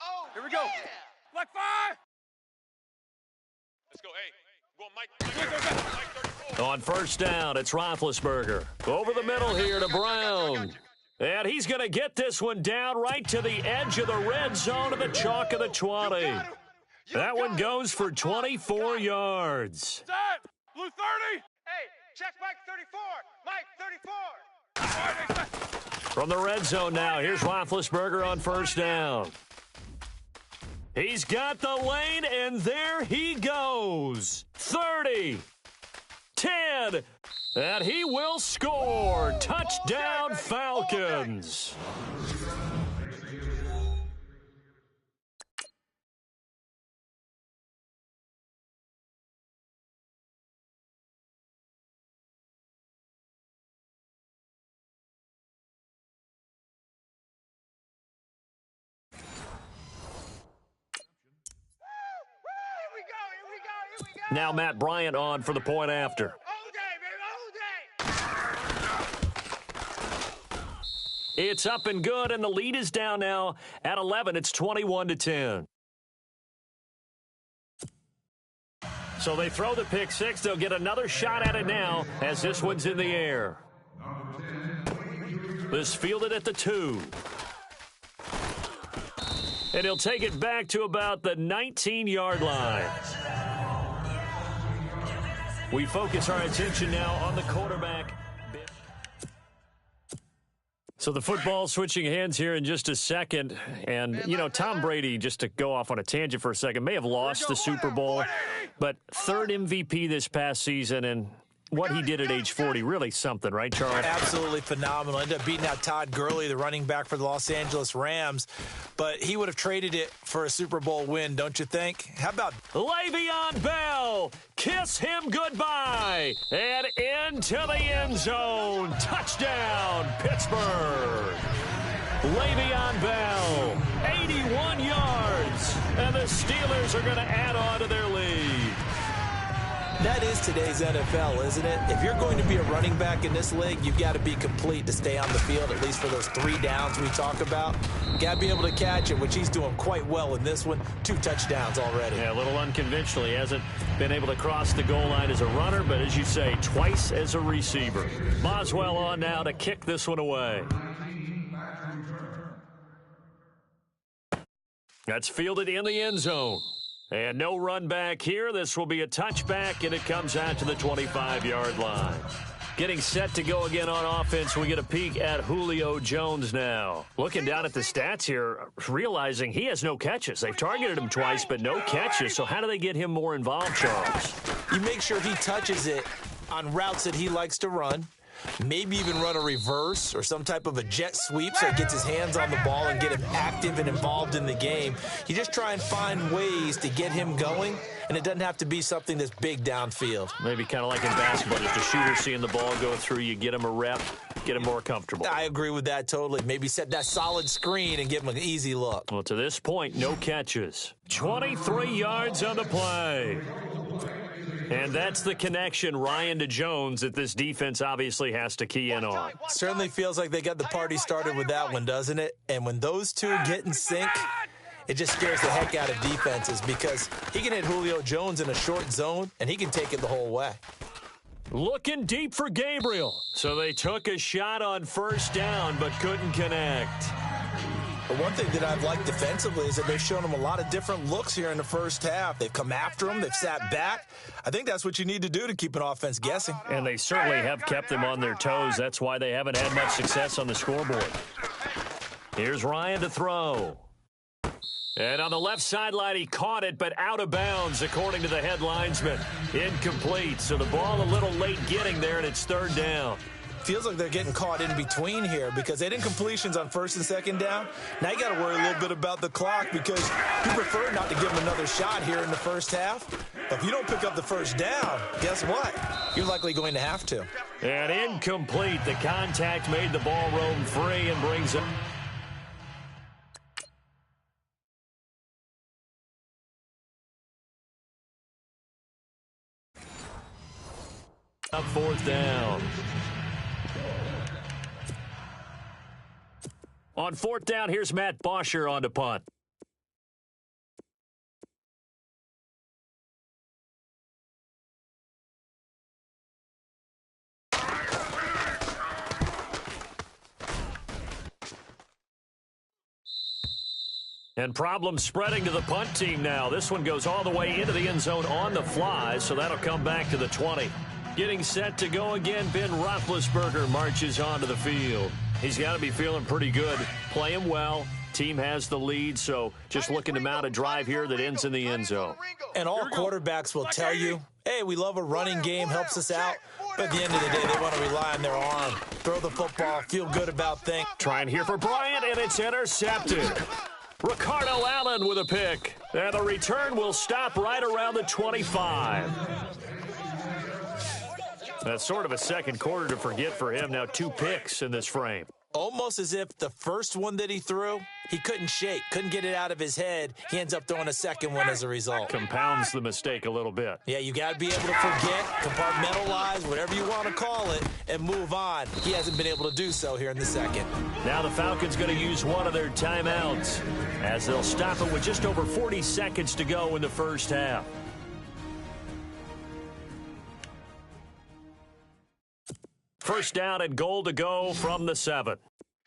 Oh, here we go. Black 5. Let's go. Hey, go Mike 34. On 1st down, it's Roethlisberger. Over the middle here to Brown. And he's going to get this one down right to the edge of the red zone of the chalk of the 20. That one goes for 24 yards. Set. Blue 30. Hey, check Mike 34. Mike 34. From the red zone now, here's Roethlisberger on 1st down. He's got the lane, and there he goes. 30, 10, and he will score. Touchdown, Falcons. Now Matt Bryant on for the point after. It's up and good, and the lead is down now at 11. It's 21-10. So they throw the pick six. They'll get another shot at it now as this one's in the air. This fielded at the 2. And he'll take it back to about the 19-yard line. We focus our attention now on the quarterback. So the football switching hands here in just a second. And, you know, Tom Brady, just to go off on a tangent for a second, may have lost the Super Bowl, but 3rd MVP this past season, and what he did at age 40, really something, right, Charles? Absolutely phenomenal. Ended up beating out Todd Gurley, the running back for the Los Angeles Rams, but he would have traded it for a Super Bowl win, don't you think? How about Le'Veon Bell? Kiss him goodbye. And into the end zone. Touchdown, Pittsburgh. Le'Veon Bell, 81 yards. And the Steelers are going to add on to their lead. That is today's NFL, isn't it? If you're going to be a running back in this league, you've got to be complete to stay on the field, at least for those 3 downs we talk about. Got to be able to catch it, which he's doing quite well in this one. 2 touchdowns already. Yeah, a little unconventional. He hasn't been able to cross the goal line as a runner, but as you say, twice as a receiver. Boswell on now to kick this one away. That's fielded in the end zone. And no run back here. This will be a touchback, and it comes out to the 25-yard line. Getting set to go again on offense, we get a peek at Julio Jones now. Looking down at the stats here, realizing he has no catches. They've targeted him twice, but no catches. So how do they get him more involved, Charles? You make sure he touches it on routes that he likes to run. Maybe even run a reverse or some type of a jet sweep so he gets his hands on the ball and get him active and involved in the game. You just try and find ways to get him going, and it doesn't have to be something that's big downfield. Maybe kind of like in basketball, just a shooter seeing the ball go through, you get him a rep, get him more comfortable. I agree with that totally. Maybe set that solid screen and give him an easy look. Well, to this point, no catches. 23 yards on the play. And that's the connection, Ryan to Jones, that this defense obviously has to key in on. Certainly feels like they got the party started with that one, doesn't it? And when those two get in sync, it just scares the heck out of defenses because he can hit Julio Jones in a short zone, and he can take it the whole way. Looking deep for Gabriel. So they took a shot on first down but couldn't connect. But one thing that I've liked defensively is that they've shown him a lot of different looks here in the first half. They've come after him. They've sat back. I think that's what you need to do to keep an offense guessing. And they certainly have kept them on their toes. That's why they haven't had much success on the scoreboard. Here's Ryan to throw. And on the left sideline, he caught it, but out of bounds, according to the head linesman. Incomplete. So the ball a little late getting there, and it's third down. Feels like they're getting caught in between here because they did incompletions on first and second down. Now you got to worry a little bit about the clock because you prefer not to give them another shot here in the first half. But if you don't pick up the first down, guess what? You're likely going to have to. And incomplete. The contact made the ball roam free and brings it up fourth down. On fourth down, here's Matt Bosher on to punt. And problems spreading to the punt team now. This one goes all the way into the end zone on the fly, so that'll come back to the 20. Getting set to go again, Ben Roethlisberger marches onto the field. He's got to be feeling pretty good, playing well. Team has the lead, so just looking to mount a drive here that ends in the end zone. And all quarterbacks will tell you, hey, we love a running game, helps us out. But at the end of the day, they want to rely on their arm, throw the football, feel good about things. Trying here for Bryant, and it's intercepted. Ricardo Allen with a pick. And the return will stop right around the 25. That's sort of a second quarter to forget for him. Now 2 picks in this frame. Almost as if the first one that he threw, he couldn't shake, couldn't get it out of his head. He ends up throwing a second one as a result. Compounds the mistake a little bit. Yeah, you got to be able to forget, compartmentalize, whatever you want to call it, and move on. He hasn't been able to do so here in the second. Now the Falcons going to use one of their timeouts as they'll stop it with just over 40 seconds to go in the first half. First down and goal to go from the 7.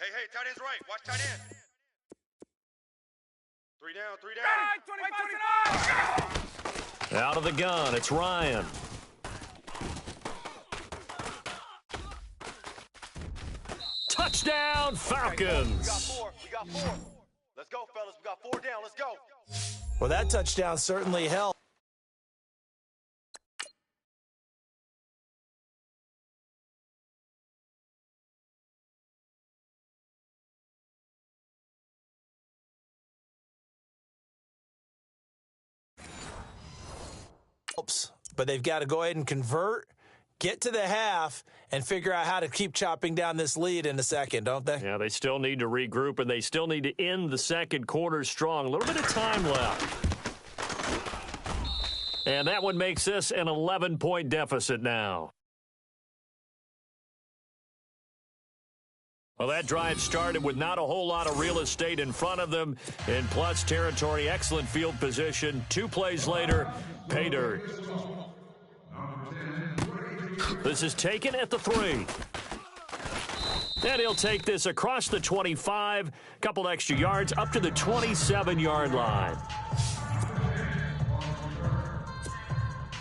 Hey, tight end's right. Watch tight end. 3 down. Out of the gun, it's Ryan. Touchdown, Falcons. We got 4. Let's go, fellas. We got 4 down. Let's go. Well, that touchdown certainly helped. But they've got to go ahead and convert, get to the half, and figure out how to keep chopping down this lead in the second, don't they? Yeah, they still need to regroup, and they still need to end the second quarter strong. A little bit of time left. And that one makes this an 11-point deficit now. Well, that drive started with not a whole lot of real estate in front of them in plus territory. Excellent field position. 2 plays later, pay dirt. This is taken at the 3. And he'll take this across the 25, a couple extra yards, up to the 27-yard line.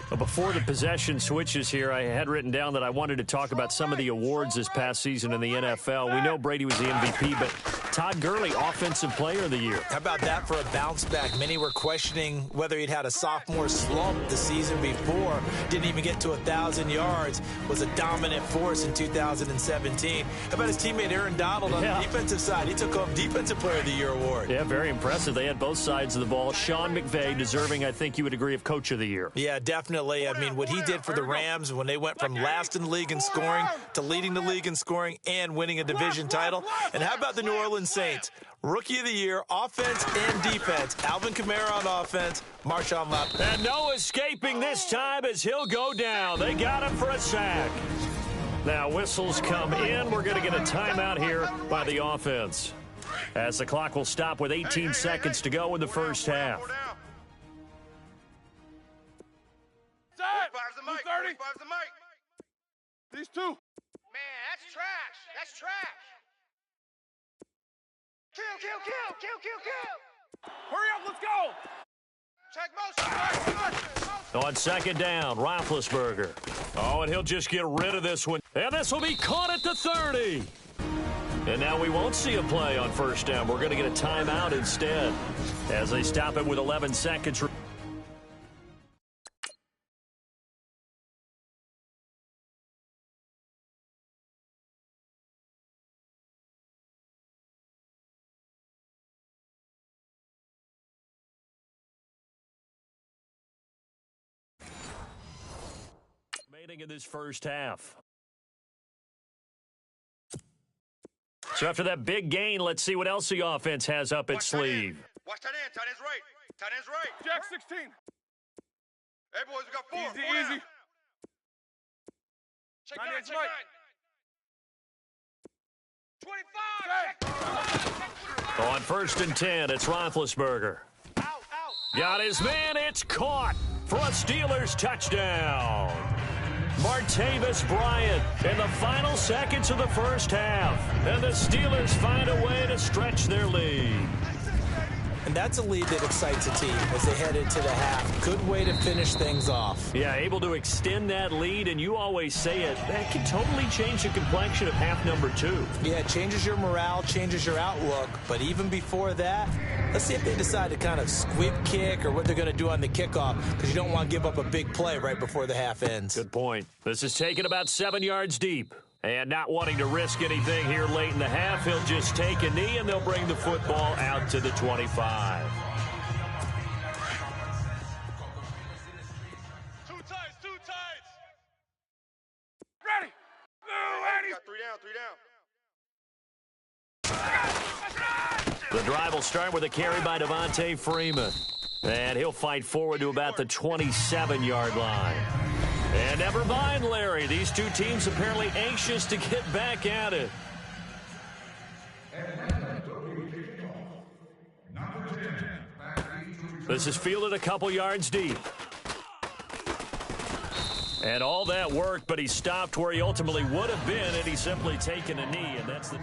But before the possession switches here, I had written down that I wanted to talk about some of the awards this past season in the NFL. We know Brady was the MVP, but Todd Gurley, Offensive Player of the Year. How about that for a bounce back? Many were questioning whether he'd had a sophomore slump the season before. Didn't even get to 1,000 yards. Was a dominant force in 2017. How about his teammate Aaron Donald on the defensive side? He took home Defensive Player of the Year award. Yeah, very impressive. They had both sides of the ball. Sean McVay deserving, I think you would agree, of Coach of the Year. Yeah, definitely. I mean, what he did for the Rams when they went from last in the league in scoring to leading the league in scoring and winning a division title. And how about the New Orleans Saints? Rookie of the Year, offense and defense. Alvin Kamara on offense, Marshawn Lattimore. And no escaping this time as he'll go down. They got him for a sack. Now whistles come in. We're going to get a timeout here by the offense. as the clock will stop with 18 seconds to go in the first half. 45's the mic. 30. 45's the mic. These two. Man, that's trash. That's trash. Kill, kill, kill, kill, kill, kill. Hurry up, let's go. Check motion. On second down, Roethlisberger. Oh, and he'll just get rid of this one. And this will be caught at the 30. And now we won't see a play on first down. We're going to get a timeout instead as they stop it with 11 seconds. In this first half. So after that big gain, let's see what else the offense has up its sleeve. Watch tight end. Tight end's right. Tight end's right. Jack 16. Hey, boys, we got four. Easy, Four easy. down. Check Tight nine. end's Check right. 9. 25. On first and 10, it's Roethlisberger. Out, out. Got his man. It's caught for a Steelers touchdown. Martavis Bryant in the final seconds of the first half. And the Steelers find a way to stretch their lead. And that's a lead that excites a team as they head into the half. Good way to finish things off. Yeah, able to extend that lead, and you always say it, that can totally change the complexion of half number 2. Yeah, it changes your morale, changes your outlook. But even before that, let's see if they decide to kind of squib kick or what they're going to do on the kickoff, because you don't want to give up a big play right before the half ends. Good point. This is taken about 7 yards deep. And not wanting to risk anything here late in the half, he'll just take a knee, and they'll bring the football out to the 25. Two tights. Two tights. Ready. Hey, we got three down. The drive will start with a carry by Devontae Freeman. And he'll fight forward to about the 27-yard line. And never mind, Larry. These two teams apparently anxious to get back at it. This is fielded a couple yards deep. And all that worked, but he stopped where he ultimately would have been had he simply taken a knee, and that's the...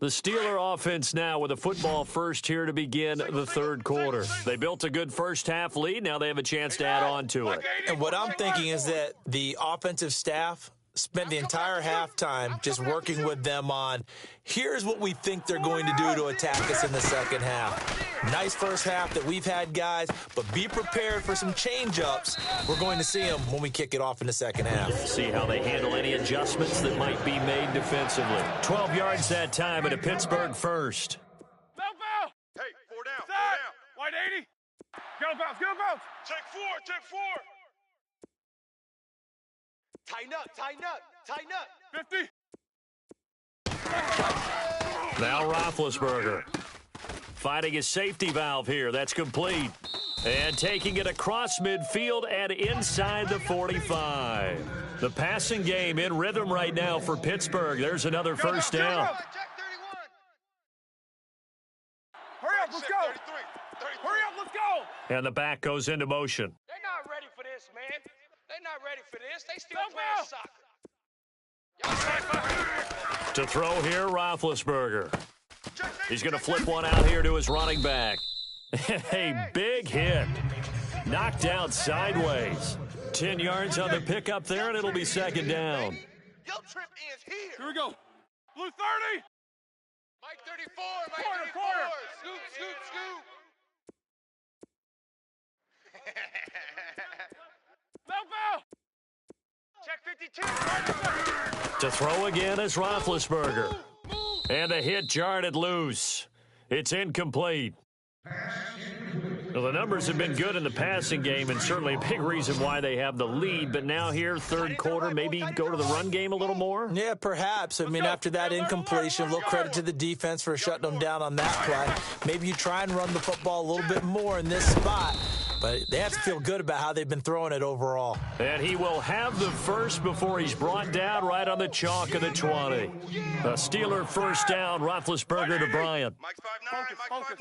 The Steeler offense now with a football first here to begin the third quarter. They built a good first half lead. Now they have a chance to add on to it. And what I'm thinking is that the offensive staff spent the entire halftime just working with them on, here's what we think they're going to do to attack us in the second half. Nice first half that we've had, guys, but be prepared for some change-ups. We're going to see them when we kick it off in the second half. See how they handle any adjustments that might be made defensively. 12 yards that time at a Pittsburgh first. Bell, bell. Hey, four down. Four Set. down. White 80. Get up, bounce. Get up, bounce. Check four. Check four. Tighten up. Tighten up. Tighten up. 50. Now Roethlisberger finding his safety valve here. That's complete. And taking it across midfield and inside the 45. The passing game in rhythm right now for Pittsburgh. There's another first down. Check 31. Hurry up, let's go. 33. 33. Hurry up, let's go. And the back goes into motion. They're not ready for this, man. They're not ready for this. They still Go, playing soccer. To throw here, Roethlisberger. He's going to flip one out here to his running back. A big hit. Knocked out sideways. 10 yards on the pickup there, and it'll be second down. Your trip ends here. Here we go. Blue 30. Mike 34. Mike Corner, 34. corner. Scoop, scoop, scoop. Bell, bell. Check 52. To throw again is Roethlisberger. And the hit jarred it loose. It's incomplete. Well, the numbers have been good in the passing game, and certainly a big reason why they have the lead. But now here, third quarter, maybe go to the run game a little more? Yeah, perhaps. I mean, after that incompletion, a little credit to the defense for shutting them down on that play. Maybe you try and run the football a little bit more in this spot. But they have to feel good about how they've been throwing it overall. And he will have the first before he's brought down right on the chalk of the 20. A Steeler first down, Roethlisberger to Bryant. Mike's 5'9", Mike's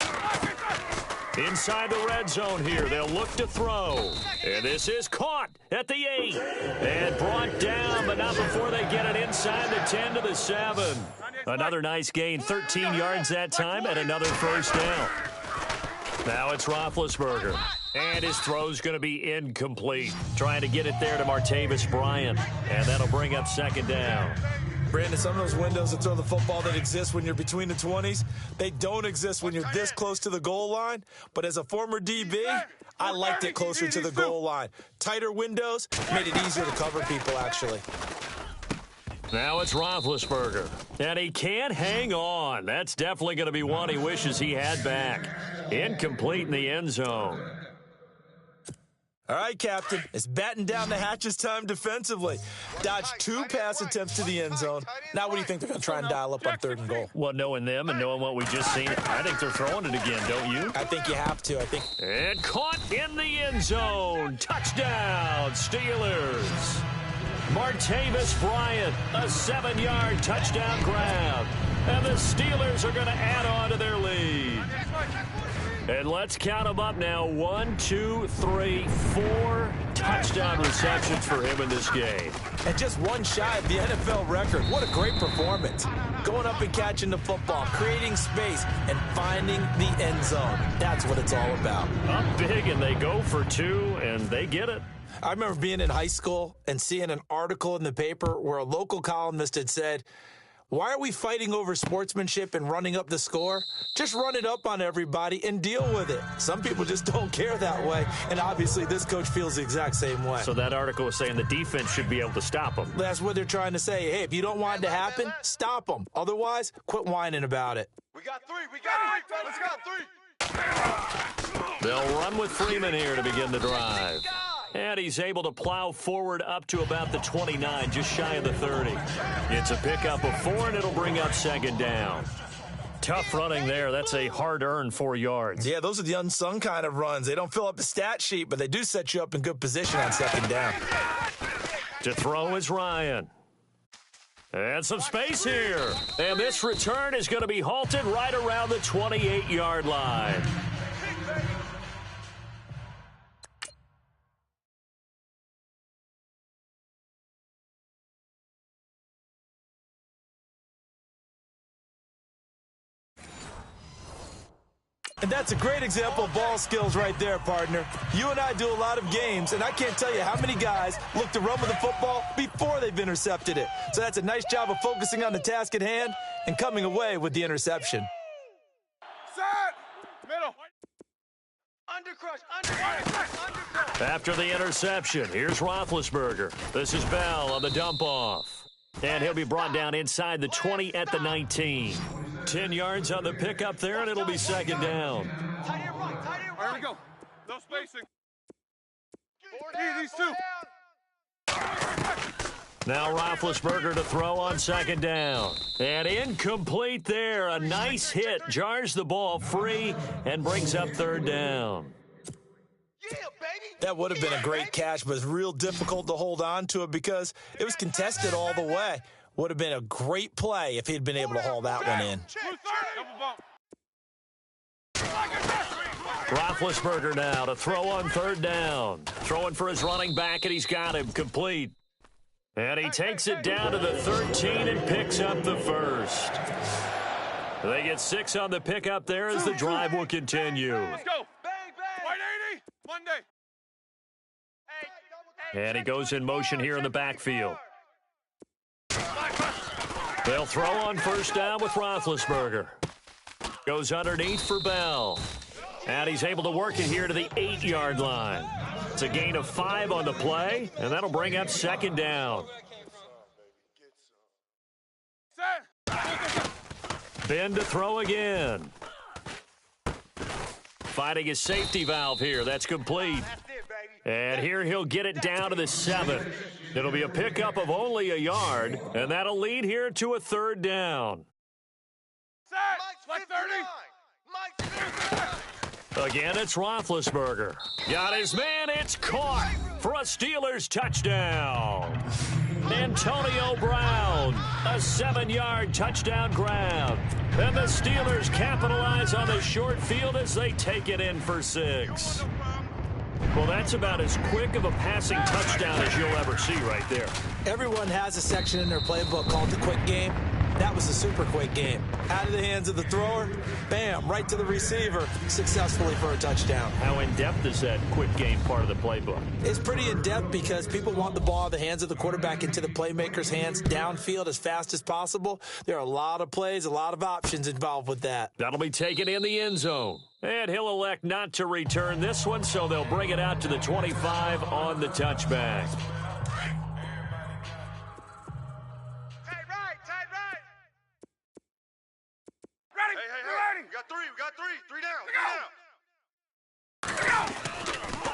5'9". Inside the red zone here, they'll look to throw. And this is caught at the 8. And brought down, but not before they get it inside the 10 to the 7. Another nice gain, 13 yards that time, and another first down. Now it's Roethlisberger, and his throw's going to be incomplete. Trying to get it there to Martavis Bryant, and that'll bring up second down. Brandon, some of those windows to throw the football that exist when you're between the 20s, they don't exist when you're this close to the goal line. But as a former DB, I liked it closer to the goal line. Tighter windows made it easier to cover people, actually. Now it's Roethlisberger, and he can't hang on. That's definitely going to be one he wishes he had back. Incomplete in the end zone. All right, Captain, it's batten down the hatches time defensively. Dodged 2 pass attempts to the end zone. Now what do you think they're going to try and dial up on 3rd and goal? Well, knowing them and knowing what we just seen, I think they're throwing it again, don't you? I think you have to. And caught in the end zone. Touchdown, Steelers. Martavis Bryant, a 7-yard touchdown grab. And the Steelers are going to add on to their lead. And let's count them up now. 1, 2, 3, 4 touchdown receptions for him in this game. And just one shy of the NFL record. What a great performance. Going up and catching the football, creating space, and finding the end zone. That's what it's all about. Up big, and they go for 2, and they get it. I remember being in high school and seeing an article in the paper where a local columnist had said, "Why are we fighting over sportsmanship and running up the score? Just run it up on everybody and deal with it." Some people just don't care that way, and obviously this coach feels the exact same way. So that article was saying the defense should be able to stop them. That's what they're trying to say. Hey, if you don't want it to happen, stop them. Otherwise, quit whining about it. We got 3, fellas. We got 3. They'll run with Freeman here to begin the drive. And he's able to plow forward up to about the 29, just shy of the 30. It's a pickup of 4, and it'll bring up second down. Tough running there. That's a hard-earned 4 yards. Yeah, those are the unsung kind of runs. They don't fill up the stat sheet, but they do set you up in good position on second down. To throw is Ryan. And some space here. And this return is going to be halted right around the 28-yard line. And that's a great example of ball skills right there, partner. You and I do a lot of games, and I can't tell you how many guys look to run with the football before they've intercepted it. So that's a nice job of focusing on the task at hand and coming away with the interception. Set. Middle. Undercrush. After the interception, here's Roethlisberger. This is Bell on the dump-off. And he'll be brought down inside the 20 at the 19. 10 yards on the pickup there, and it'll be second down. Tight end right. Here we go. No spacing. These 2. Now Roethlisberger to throw on second down. And incomplete there. A nice hit. Jars the ball free and brings up third down. Yeah, baby. That would have been a great catch, but it's real difficult to hold on to it because it was contested all the way. Would have been a great play if he'd been able to haul that one in. Roethlisberger now to throw on third down. Throwing for his running back, and he's got him complete. And he takes it down to the 13 and picks up the first. They get 6 on the pickup there as the drive will continue. Let's go. Bang, bang. White 80. Monday. And he goes in motion here in the backfield. They'll throw on first down with Roethlisberger. Goes underneath for Bell. And he's able to work it here to the 8-yard line. It's a gain of 5 on the play, and that'll bring up second down. Ben to throw again. Finding his safety valve here. That's complete. And here he'll get it down to the 7. It'll be a pickup of only a yard, and that'll lead here to a third down. Set. Like 30. Again, it's Roethlisberger. Got his man. It's caught for a Steelers touchdown. Antonio Brown, a 7-yard touchdown grab. And the Steelers capitalize on the short field as they take it in for 6. Well, that's about as quick of a passing touchdown as you'll ever see right there. Everyone has a section in their playbook called the quick game. That was a super quick game. Out of the hands of the thrower, bam, right to the receiver, successfully for a touchdown. How in-depth is that quick game part of the playbook? It's pretty in-depth because people want the ball out of the hands of the quarterback into the playmaker's hands downfield as fast as possible. There are a lot of plays, a lot of options involved with that. That'll be taken in the end zone. And he'll elect not to return this one, so they'll bring it out to the 25 on the touchback.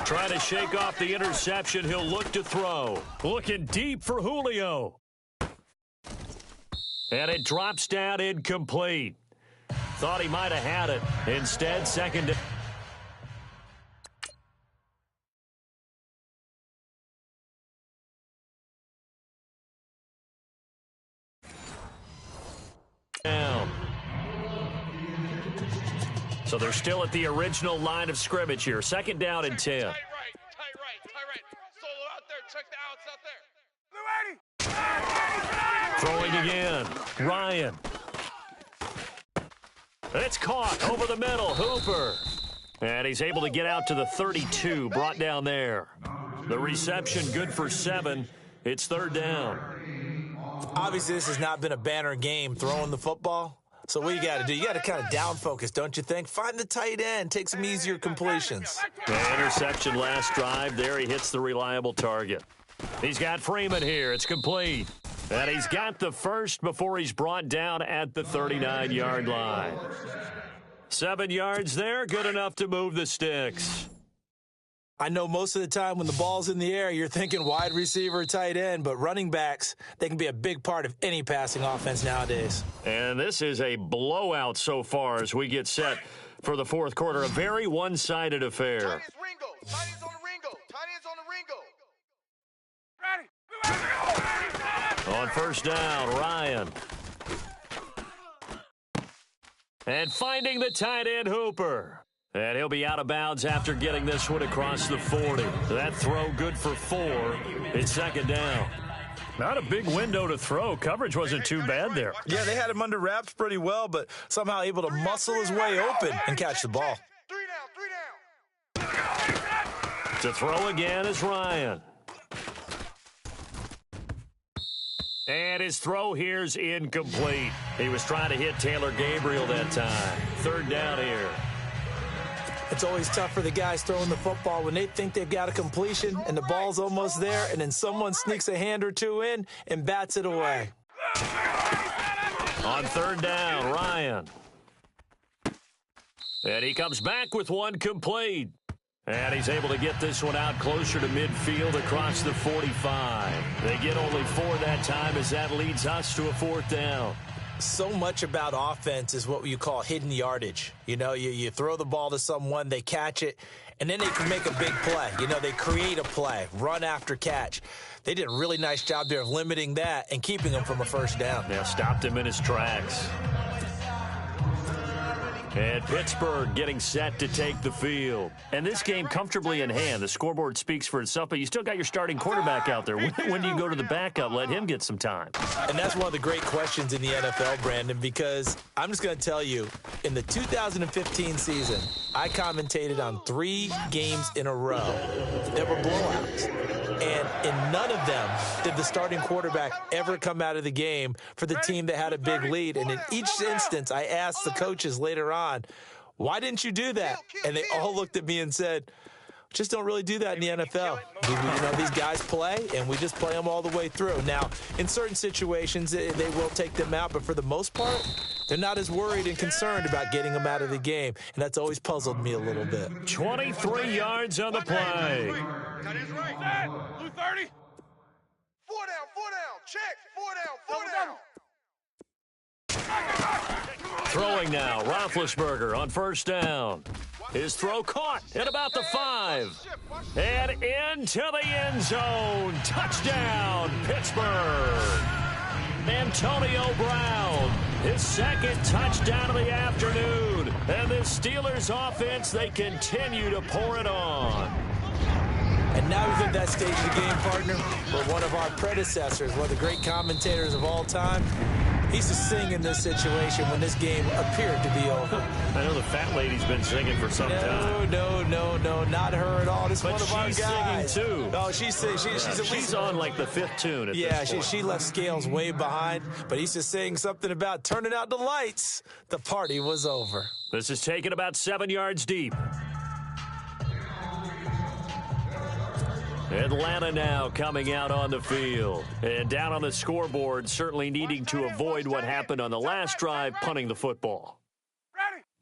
Trying to shake off the interception. He'll look to throw. Looking deep for Julio. And it drops down incomplete. Thought he might have had it. Instead, second down. So they're still at the original line of scrimmage here. Second down and 10. Tight right. Solo out there. Check the outs out there. Throwing again. Ryan. It's caught over the middle. Hooper. And he's able to get out to the 32. Brought down there. The reception good for 7. It's third down. Obviously, this has not been a banner game throwing the football. So what you got to do, you got to kind of down focus, don't you think? Find the tight end, take some easier completions. The interception last drive. There he hits the reliable target. He's got Freeman here. It's complete. And he's got the first before he's brought down at the 39-yard line. 7 yards there, good enough to move the sticks. I know most of the time when the ball's in the air, you're thinking wide receiver, tight end, but running backs, they can be a big part of any passing offense nowadays. And this is a blowout so far as we get set for the fourth quarter. A very one-sided affair. Tight ends on the Ringo. On first down, Ryan. And finding the tight end, Hooper. And he'll be out of bounds after getting this one across the 40. That throw good for 4. It's second down. Not a big window to throw. Coverage wasn't too bad there. Yeah, they had him under wraps pretty well, but somehow able to muscle his way open and catch the ball. 3 down. To throw again is Ryan. And his throw here's incomplete. He was trying to hit Taylor Gabriel that time. Third down here. It's always tough for the guys throwing the football when they think they've got a completion and the ball's almost there, and then someone sneaks a hand or two in and bats it away. On third down, Ryan. And he comes back with one complete. And he's able to get this one out closer to midfield across the 45. They get only 4 that time as that leads us to a fourth down. So much about offense is what you call hidden yardage. You know, you throw the ball to someone, they catch it, and then they can make a big play. You know, they create a play, run after catch. They did a really nice job there of limiting that and keeping him from a first down. Yeah, stopped him in his tracks. And Pittsburgh getting set to take the field. And this game comfortably in hand. The scoreboard speaks for itself, but you still got your starting quarterback out there. When do you go to the backup, let him get some time? And that's one of the great questions in the NFL, Brandon, because I'm just going to tell you, in the 2015 season, I commentated on 3 games in a row that were blowouts. And in none of them did the starting quarterback ever come out of the game for the team that had a big lead. And in each instance, I asked the coaches later on, why didn't you do that? And they all looked at me and said, just don't really do that in the NFL. You know, these guys play, and we just play them all the way through. Now, in certain situations, they will take them out, but for the most part, they're not as worried and concerned about getting them out of the game, and that's always puzzled me a little bit. 23 yards on the play. That is right. Blue 30. 4 down. Check. 4 down. Throwing now, Roethlisberger on first down. Watch His throw caught at about the 5. And into the end zone. Touchdown, Pittsburgh. Antonio Brown, his second touchdown of the afternoon. And the Steelers offense, they continue to pour it on. And now we've hit that stage of the game, partner, where one of our predecessors, one of the great commentators of all time, he's to sing in this situation when this game appeared to be over. I know the fat lady's been singing for some time. No, not her at all. This is one of our guys. But she's singing, too. Oh, she's on, like, the 5th tune at this point. She left Scales way behind, but he's just saying something about turning out the lights. The party was over. This is taken about 7 yards deep. Atlanta now coming out on the field. And down on the scoreboard, certainly needing to avoid what happened on the last drive, punting the football.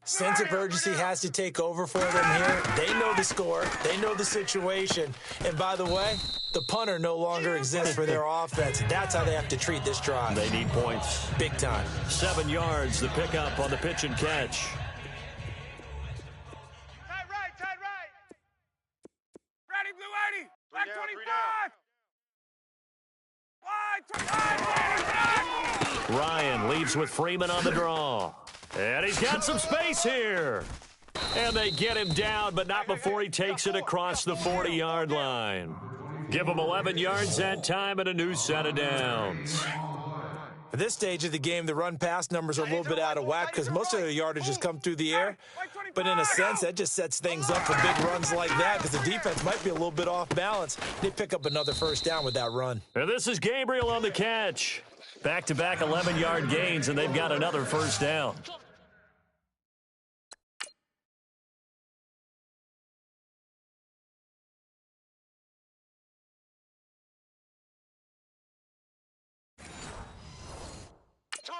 Sense of urgency has to take over for them here. They know the score. They know the situation. And by the way, the punter no longer exists for their offense. That's how they have to treat this drive. They need points. Big time. 7 yards, the pickup on the pitch and catch. Tight right. Ready, Blue 80. Back 25. Wide, 25. Ryan leaves with Freeman on the draw. And he's got some space here. And they get him down, but not before he takes it across the 40-yard line. Give him 11 yards that time and a new set of downs. At this stage of the game, the run-pass numbers are a little bit out of whack because most of the yardage has come through the air. But in a sense, that just sets things up for big runs like that because the defense might be a little bit off balance. They pick up another first down with that run. And this is Gabriel on the catch. Back-to-back 11-yard gains, and they've got another first down.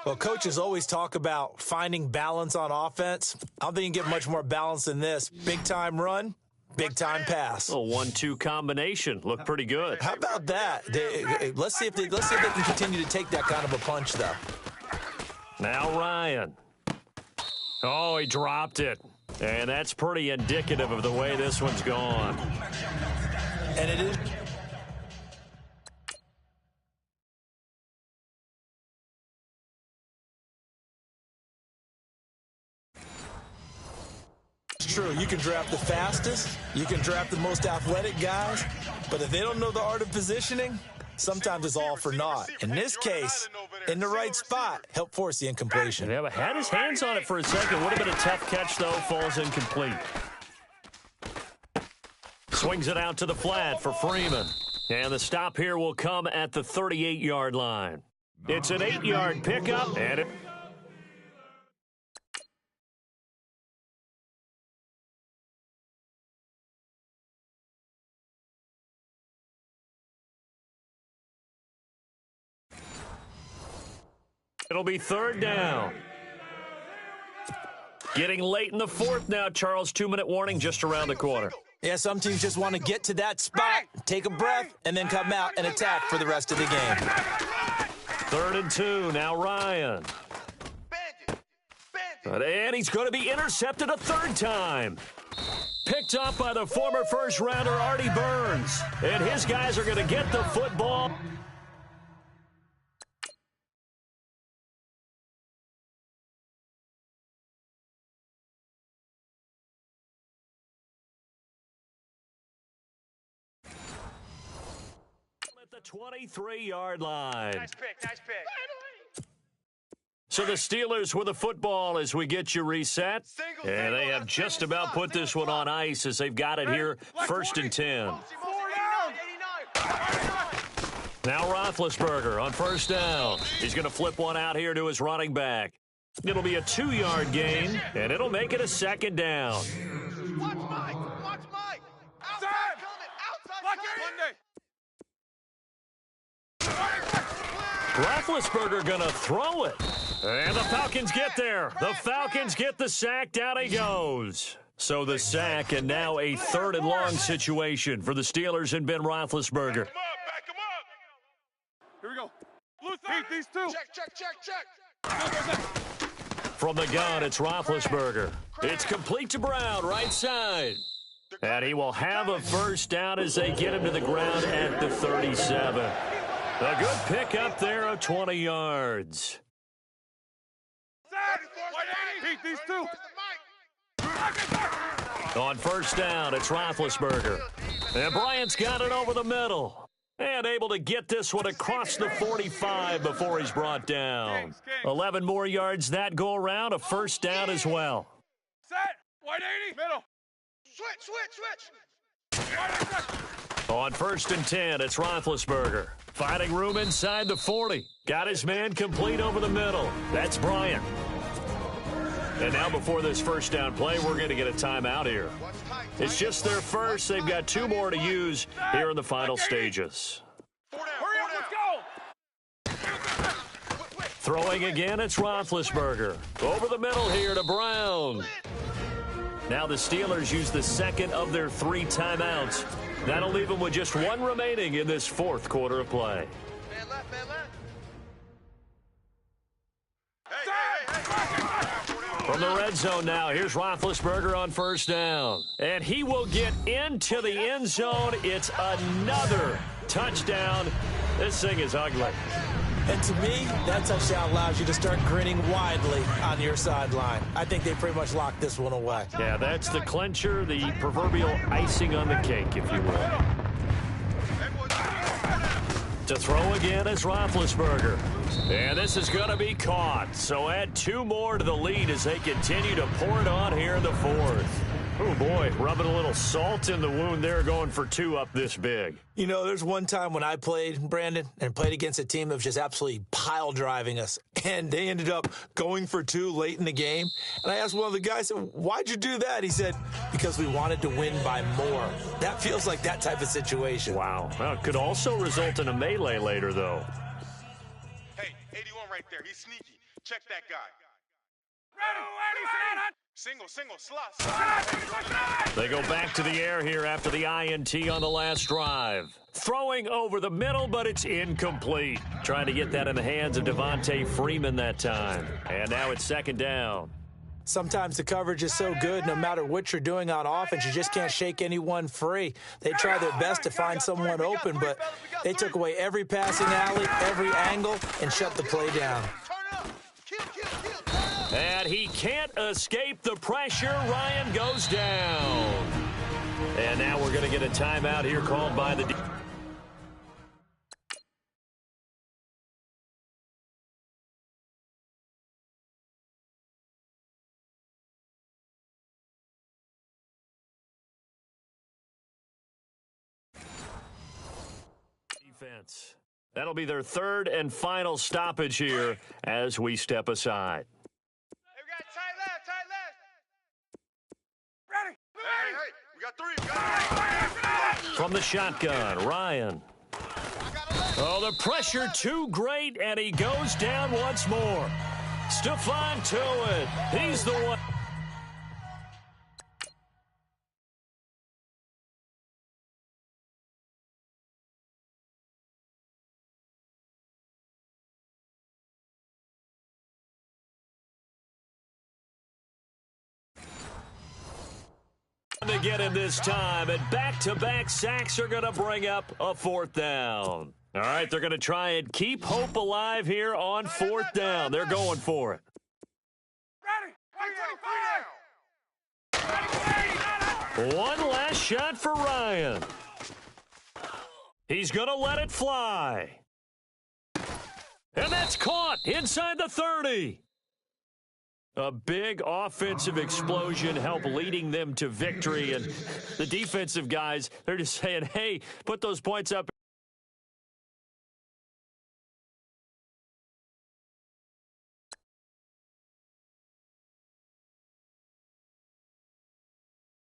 Well, coaches always talk about finding balance on offense. I don't think you can get much more balance than this. Big-time run, big-time pass. A 1-2 combination. Looked pretty good. How about that? Let's see if they can continue to take that kind of a punch, though. Now Ryan. Oh, he dropped it. And that's pretty indicative of the way this one's gone. And it is. It's true. You can draft the fastest. You can draft the most athletic guys. But if they don't know the art of positioning, sometimes it's all for naught. In this case, in the right spot, help force the incompletion. Yeah, but had his hands on it for a second. Would have been a tough catch, though. Falls incomplete. Swings it out to the flat for Freeman. And the stop here will come at the 38-yard line. It's an 8-yard pickup, and it'll be third down. Getting late in the fourth now, Charles. 2-minute warning just around the corner. Yeah, some teams just want to get to that spot, take a breath, and then come out and attack for the rest of the game. 3rd and 2. Now Ryan. And he's going to be intercepted a third time. Picked up by the former first-rounder Artie Burns. And his guys are going to get the football. At the 23-yard line. Nice pick. So the Steelers with the football as we get you reset. And they have just about put this one on ice as they've got it here, 1st and 10. Now Roethlisberger on first down. He's going to flip one out here to his running back. It'll be a 2-yard gain, and it'll make it a 2nd down. Watch Mike. Outside coming. Roethlisberger going to throw it. And the Falcons get there. The Falcons get the sack. Down he goes. So the sack, and now a 3rd and long situation for the Steelers and Ben Roethlisberger. Back him up. Here we go. Pete, these two. Check. From the gun, it's Roethlisberger. It's complete to Brown, right side. And he will have a first down as they get him to the ground at the 37. A good pickup there of 20 yards. Beat these two. On first down, it's Roethlisberger. And Bryant's got it over the middle. And able to get this one across the 45 before he's brought down. 11 more yards that go around, a first down as well. Set. White 80. Middle. Switch. On first and 10, it's Roethlisberger. Finding room inside the 40. Got his man complete over the middle. That's Bryant. And now before this first down play, we're going to get a timeout here. It's just their first. They've got 2 more to use here in the final stages. Hurry up, let's go. Throwing again, it's Roethlisberger. Over the middle here to Brown. Now the Steelers use the second of their 3 timeouts. That'll leave them with just 1 remaining in this 4th quarter of play. Man left, man left. From the red zone now, here's Roethlisberger on first down. And he will get into the end zone. It's another touchdown. This thing is ugly. And to me, that touchdown allows you to start grinning widely on your sideline. I think they pretty much locked this one away. Yeah, that's the clincher, the proverbial icing on the cake, if you will. To throw again is Roethlisberger. And this is going to be caught. So add 2 more to the lead as they continue to pour it on here in the 4th. Oh, boy, rubbing a little salt in the wound there, going for 2 up this big. You know, there's one time when I played, Brandon, and played against a team that was just absolutely pile driving us. And they ended up going for 2 late in the game. And I asked one of the guys, why'd you do that? He said, because we wanted to win by more. That feels like that type of situation. Wow. Well, it could also result in a melee later, though. Hey, 81 right there. He's sneaky. Check that guy. Single, slot. They go back to the air here after the INT on the last drive. Throwing over the middle, but it's incomplete. Trying to get that in the hands of Devontae Freeman that time. And now it's 2nd down. Sometimes the coverage is so good, no matter what you're doing on offense, you just can't shake anyone free. They try their best to find someone open, but they took away every passing alley, every angle, and shut the play down. And he can't escape the pressure. Ryan goes down. And now we're going to get a timeout here called by the defense. That'll be their 3rd and final stoppage here as we step aside. From the shotgun, Ryan. Oh, the pressure too great, and he goes down once more. Stephon Tuitt, he's the one. To get him this time, and back-to-back sacks are going to bring up a 4th down. All right, they're going to try and keep hope alive here on 4th down. They're going for it. One last shot for Ryan. He's going to let it fly. And that's caught inside the 30. A big offensive explosion helped leading them to victory. And the defensive guys, they're just saying, hey, put those points up.